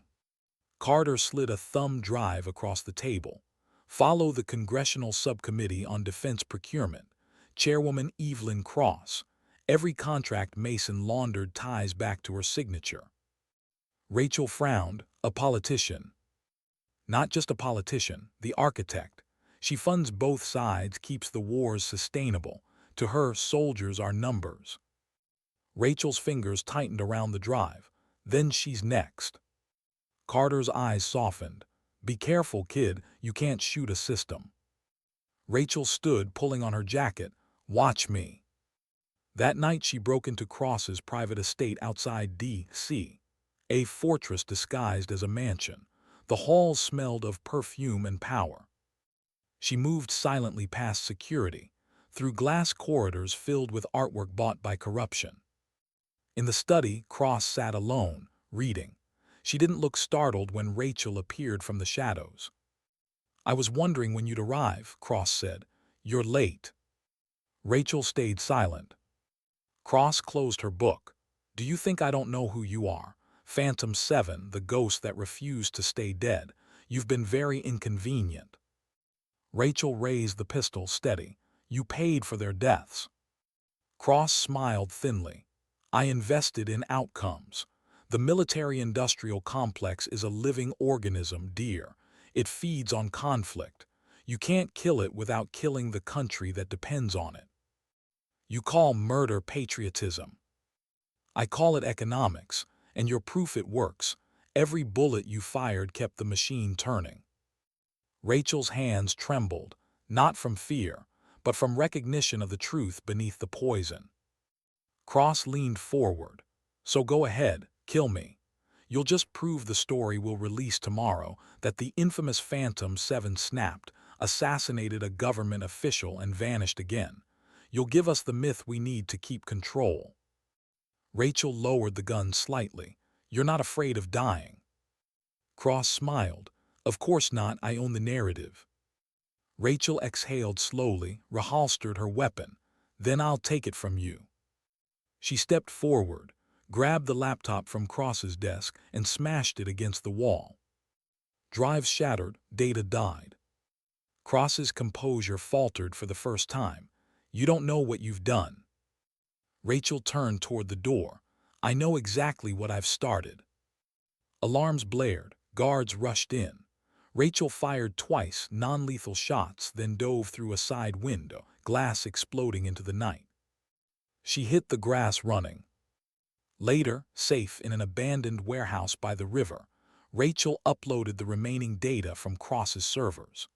Carter slid a thumb drive across the table. "Follow the Congressional Subcommittee on Defense Procurement, Chairwoman Evelyn Cross. Every contract Mason laundered ties back to her signature." Rachel frowned. "A politician." "Not just a politician, the architect. She funds both sides, keeps the wars sustainable. To her, soldiers are numbers." Rachel's fingers tightened around the drive. "Then she's next." Carter's eyes softened. "Be careful, kid, you can't shoot a system." Rachel stood, pulling on her jacket. "Watch me." That night she broke into Cross's private estate outside D.C., a fortress disguised as a mansion. The halls smelled of perfume and power. She moved silently past security, through glass corridors filled with artwork bought by corruption. In the study, Cross sat alone, reading. She didn't look startled when Rachel appeared from the shadows. "I was wondering when you'd arrive," Cross said. "You're late." Rachel stayed silent. Cross closed her book. "Do you think I don't know who you are? Phantom 7, the ghost that refused to stay dead. You've been very inconvenient." Rachel raised the pistol, steady. "You paid for their deaths." Cross smiled thinly. "I invested in outcomes. The military-industrial complex is a living organism, dear. It feeds on conflict. You can't kill it without killing the country that depends on it. You call murder patriotism. I call it economics, and you're proof it works. Every bullet you fired kept the machine turning." Rachel's hands trembled, not from fear, but from recognition of the truth beneath the poison. Cross leaned forward. "So go ahead, kill me. You'll just prove the story we'll release tomorrow, that the infamous Phantom 7 snapped, assassinated a government official, and vanished again. You'll give us the myth we need to keep control." Rachel lowered the gun slightly. "You're not afraid of dying." Cross smiled. "Of course not, I own the narrative." Rachel exhaled slowly, reholstered her weapon. "Then I'll take it from you." She stepped forward, grabbed the laptop from Cross's desk, and smashed it against the wall. Drives shattered, data died. Cross's composure faltered for the first time. "You don't know what you've done." Rachel turned toward the door. "I know exactly what I've started." Alarms blared, guards rushed in. Rachel fired twice, non-lethal shots, then dove through a side window, glass exploding into the night. She hit the grass running. Later, safe in an abandoned warehouse by the river, Rachel uploaded the remaining data from Cross's servers.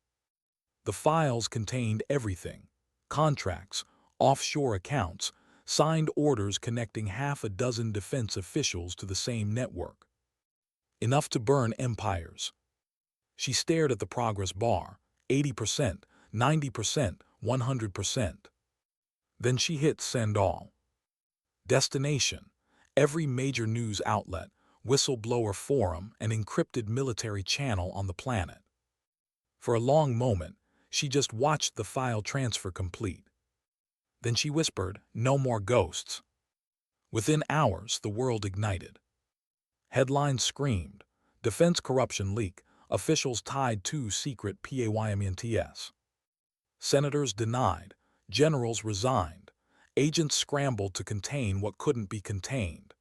The files contained everything: contracts, offshore accounts, signed orders connecting half a dozen defense officials to the same network. Enough to burn empires. She stared at the progress bar. 80%, 90%, 100%. Then she hit send all. Destination: every major news outlet, whistleblower forum, and encrypted military channel on the planet. For a long moment, she just watched the file transfer complete. Then she whispered, "No more ghosts." Within hours, the world ignited. Headlines screamed, "Defense corruption leak, officials tied to secret PAYMNTS." Senators denied, generals resigned, agents scrambled to contain what couldn't be contained.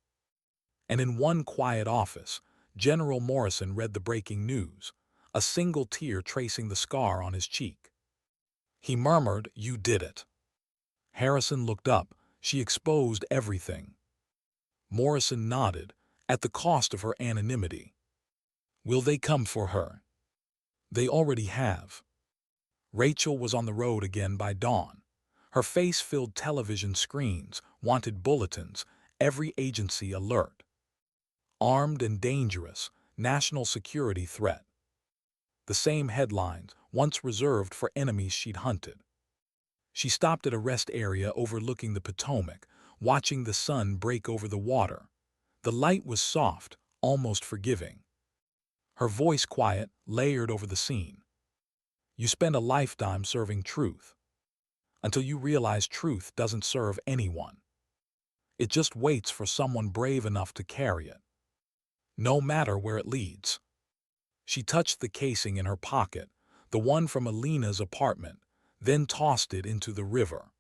And in one quiet office, General Morrison read the breaking news, a single tear tracing the scar on his cheek. He murmured, "You did it." Harrison looked up. "She exposed everything." Morrison nodded, "At the cost of her anonymity." "Will they come for her?" "They already have." Rachel was on the road again by dawn. Her face filled television screens, wanted bulletins, every agency alert. Armed and dangerous, national security threat. The same headlines, once reserved for enemies she'd hunted. She stopped at a rest area overlooking the Potomac, watching the sun break over the water. The light was soft, almost forgiving. Her voice quiet, layered over the scene. You spend a lifetime serving truth, until you realize truth doesn't serve anyone. It just waits for someone brave enough to carry it, no matter where it leads. She touched the casing in her pocket, the one from Alina's apartment, then tossed it into the river.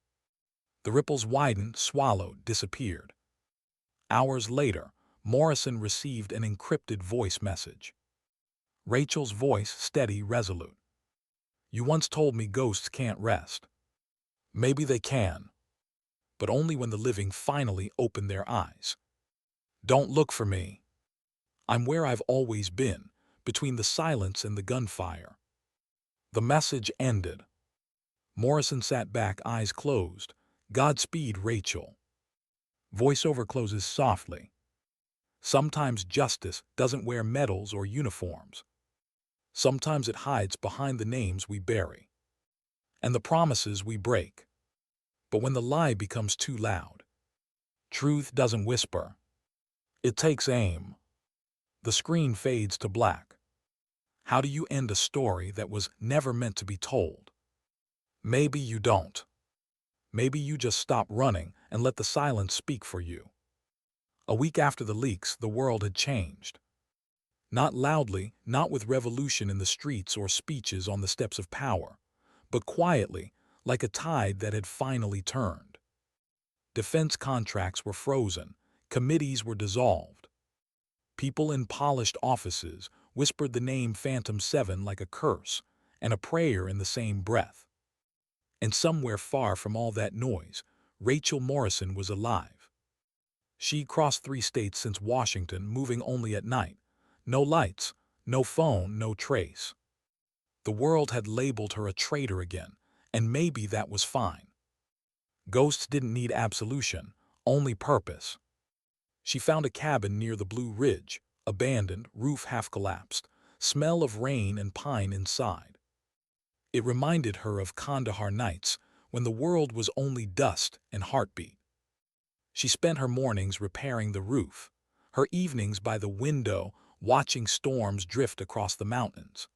The ripples widened, swallowed, disappeared. Hours later, Morrison received an encrypted voice message. Rachel's voice steady, resolute. You once told me ghosts can't rest. Maybe they can, but only when the living finally open their eyes. Don't look for me. I'm where I've always been, between the silence and the gunfire. The message ended. Morrison sat back, eyes closed. Godspeed, Rachel. Voiceover closes softly. Sometimes justice doesn't wear medals or uniforms. Sometimes it hides behind the names we bury and the promises we break. But when the lie becomes too loud, truth doesn't whisper. It takes aim. The screen fades to black. How do you end a story that was never meant to be told? Maybe you don't. Maybe you just stop running and let the silence speak for you. A week after the leaks, the world had changed. Not loudly, not with revolution in the streets or speeches on the steps of power, but quietly, like a tide that had finally turned. Defense contracts were frozen, committees were dissolved. People in polished offices whispered the name Phantom 7 like a curse and a prayer in the same breath. And somewhere far from all that noise, Rachel Morrison was alive. She'd crossed 3 states since Washington, moving only at night. No lights, no phone, no trace. The world had labeled her a traitor again, and maybe that was fine. Ghosts didn't need absolution, only purpose. She found a cabin near the Blue Ridge, abandoned, roof half collapsed, smell of rain and pine inside. It reminded her of Kandahar nights, when the world was only dust and heartbeat. She spent her mornings repairing the roof, her evenings by the window watching storms drift across the mountains.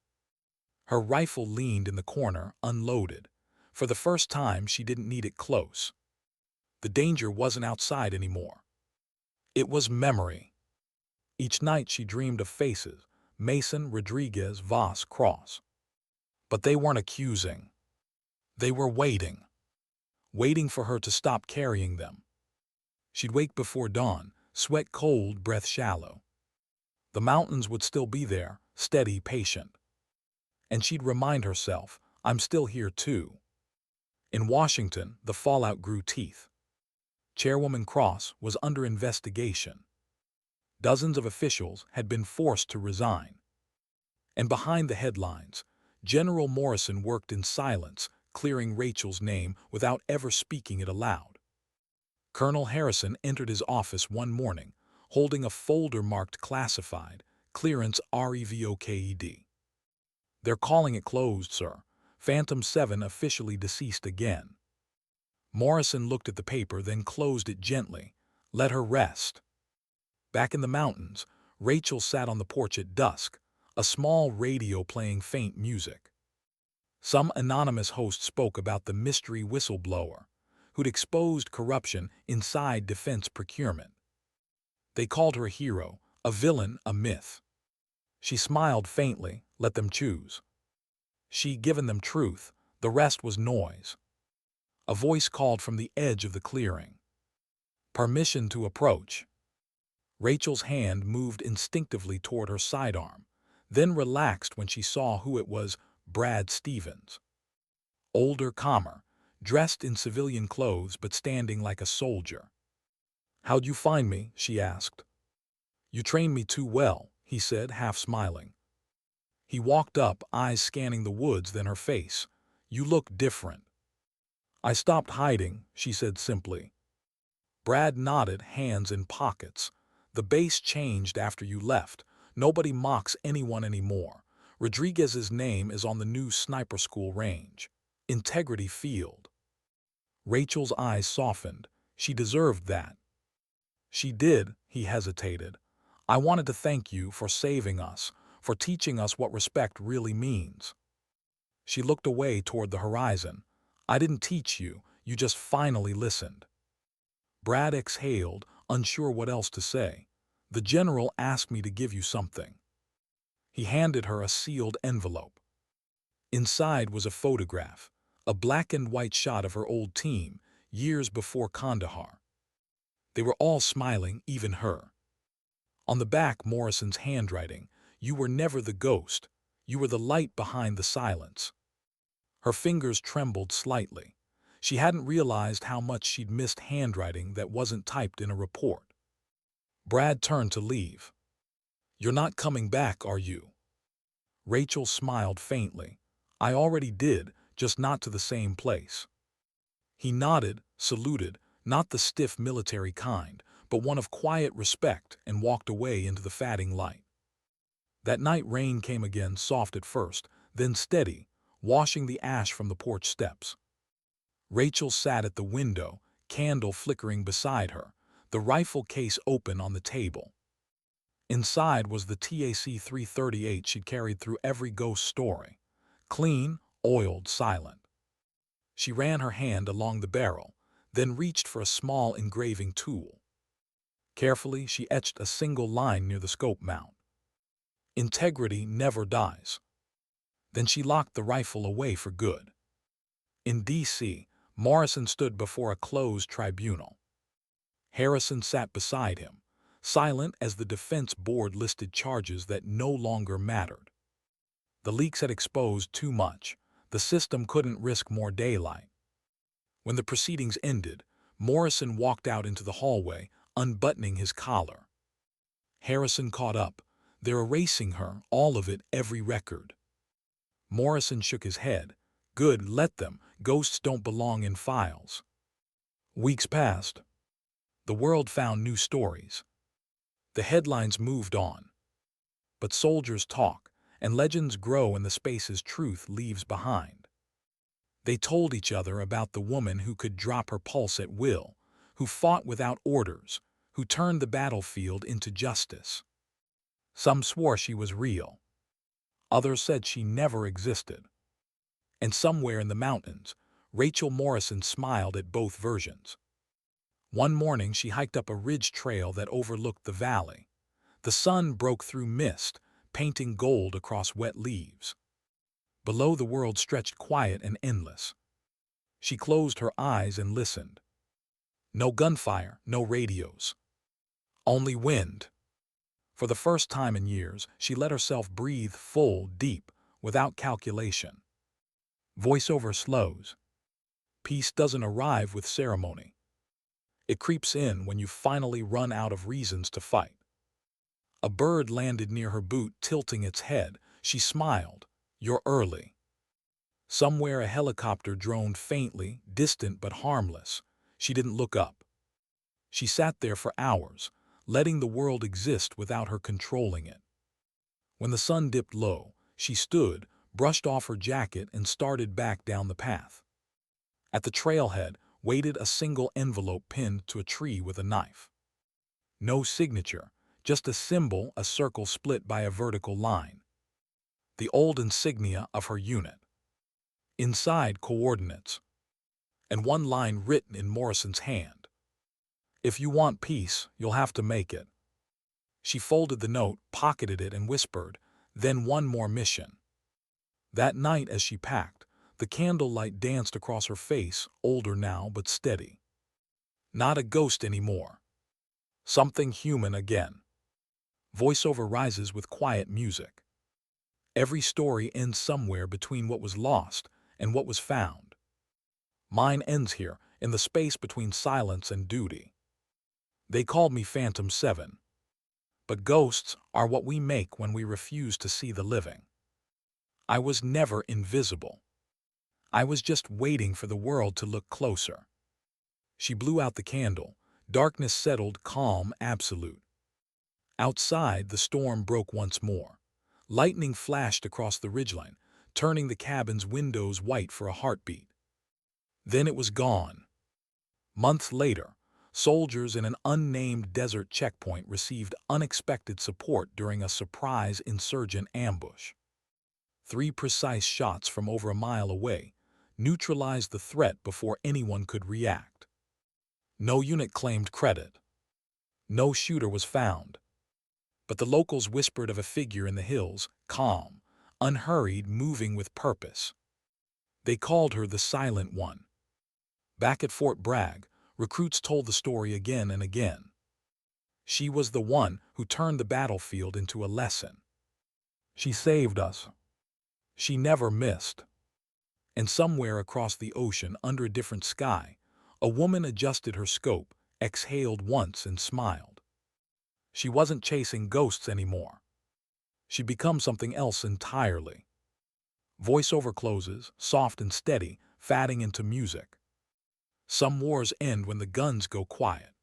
Her rifle leaned in the corner, unloaded. For the first time, she didn't need it close. The danger wasn't outside anymore. It was memory. Each night she dreamed of faces, Mason, Rodriguez, Voss, Cross. But they weren't accusing. They were waiting. Waiting for her to stop carrying them. She'd wake before dawn, sweat cold, breath shallow. The mountains would still be there, steady, patient. And she'd remind herself, I'm still here too. In Washington, the fallout grew teeth. Chairwoman Cross was under investigation. Dozens of officials had been forced to resign. And behind the headlines, General Morrison worked in silence, clearing Rachel's name without ever speaking it aloud. Colonel Harrison entered his office one morning, holding a folder marked classified, clearance REVOKED. They're calling it closed, sir. Phantom 7 officially deceased again. Morrison looked at the paper, then closed it gently. Let her rest. Back in the mountains, Rachel sat on the porch at dusk, a small radio playing faint music. Some anonymous host spoke about the mystery whistleblower who'd exposed corruption inside defense procurement. They called her a hero, a villain, a myth. She smiled faintly, let them choose. She'd given them truth, the rest was noise. A voice called from the edge of the clearing. Permission to approach. Rachel's hand moved instinctively toward her sidearm, then relaxed when she saw who it was, Brad Stevens. Older, calmer, dressed in civilian clothes but standing like a soldier. How'd you find me? She asked. You trained me too well, he said, half smiling. He walked up, eyes scanning the woods, then her face. You look different. I stopped hiding, she said simply. Brad nodded, hands in pockets. The base changed after you left. Nobody mocks anyone anymore. Rodriguez's name is on the new sniper school range. Integrity Field. Rachel's eyes softened. She deserved that. She did, he hesitated. I wanted to thank you for saving us, for teaching us what respect really means. She looked away toward the horizon. I didn't teach you, you just finally listened. Brad exhaled, unsure what else to say. The general asked me to give you something. He handed her a sealed envelope. Inside was a photograph, a black and white shot of her old team, years before Kandahar. They were all smiling, even her. On the back, Morrison's handwriting, "You were never the ghost. You were the light behind the silence." Her fingers trembled slightly. She hadn't realized how much she'd missed handwriting that wasn't typed in a report. Brad turned to leave. "You're not coming back, are you?" Rachel smiled faintly. "I already did, just not to the same place." He nodded, saluted, not the stiff military kind, but one of quiet respect, and walked away into the fading light. That night rain came again, soft at first, then steady, washing the ash from the porch steps. Rachel sat at the window, candle flickering beside her, the rifle case open on the table. Inside was the TAC 338 she'd carried through every ghost story. Clean, oiled, silent. She ran her hand along the barrel, then reached for a small engraving tool. Carefully, she etched a single line near the scope mount. Integrity never dies. Then she locked the rifle away for good. In D.C., Morrison stood before a closed tribunal. Harrison sat beside him, silent as the defense board listed charges that no longer mattered. The leaks had exposed too much. The system couldn't risk more daylight. When the proceedings ended, Morrison walked out into the hallway, unbuttoning his collar. Harrison caught up. "They're erasing her, all of it, every record." Morrison shook his head. "Good, let them. Ghosts don't belong in files." Weeks passed. The world found new stories. The headlines moved on. But soldiers talk, and legends grow in the spaces truth leaves behind. They told each other about the woman who could drop her pulse at will, who fought without orders, who turned the battlefield into justice. Some swore she was real. Others said she never existed. And somewhere in the mountains, Rachel Morrison smiled at both versions. One morning she hiked up a ridge trail that overlooked the valley. The sun broke through mist, painting gold across wet leaves. Below, the world stretched quiet and endless. She closed her eyes and listened. No gunfire, no radios. Only wind. For the first time in years, she let herself breathe full, deep, without calculation. Voiceover slows. Peace doesn't arrive with ceremony. It creeps in when you finally run out of reasons to fight. A bird landed near her boot, tilting its head. She smiled. "You're early." Somewhere a helicopter droned faintly, distant but harmless. She didn't look up. She sat there for hours, letting the world exist without her controlling it. When the sun dipped low, she stood, brushed off her jacket, and started back down the path. At the trailhead waited a single envelope pinned to a tree with a knife. No signature, just a symbol, a circle split by a vertical line. The old insignia of her unit. Inside, coordinates. And one line written in Morrison's hand. "If you want peace, you'll have to make it." She folded the note, pocketed it, and whispered, "Then one more mission." That night, as she packed, the candlelight danced across her face, older now but steady. Not a ghost anymore. Something human again. Voiceover rises with quiet music. Every story ends somewhere between what was lost and what was found. Mine ends here, in the space between silence and duty. They called me Phantom 7. But ghosts are what we make when we refuse to see the living. I was never invisible. I was just waiting for the world to look closer. She blew out the candle. Darkness settled, calm, absolute. Outside, the storm broke once more. Lightning flashed across the ridgeline, turning the cabin's windows white for a heartbeat. Then it was gone. Months later, soldiers in an unnamed desert checkpoint received unexpected support during a surprise insurgent ambush. 3 precise shots from over a mile away neutralized the threat before anyone could react. No unit claimed credit. No shooter was found. But the locals whispered of a figure in the hills, calm, unhurried, moving with purpose. They called her the Silent One. Back at Fort Bragg, recruits told the story again and again. She was the one who turned the battlefield into a lesson. She saved us. She never missed. And somewhere across the ocean, under a different sky, a woman adjusted her scope, exhaled once, and smiled. She wasn't chasing ghosts anymore. She'd become something else entirely. Voiceover closes, soft and steady, fading into music. Some wars end when the guns go quiet.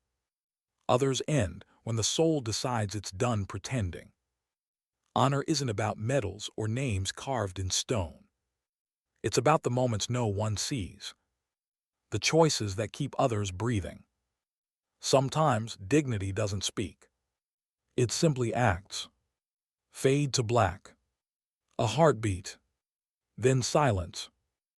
Others end when the soul decides it's done pretending. Honor isn't about medals or names carved in stone. It's about the moments no one sees. The choices that keep others breathing. Sometimes dignity doesn't speak. It simply acts. Fade to black. A heartbeat. Then silence.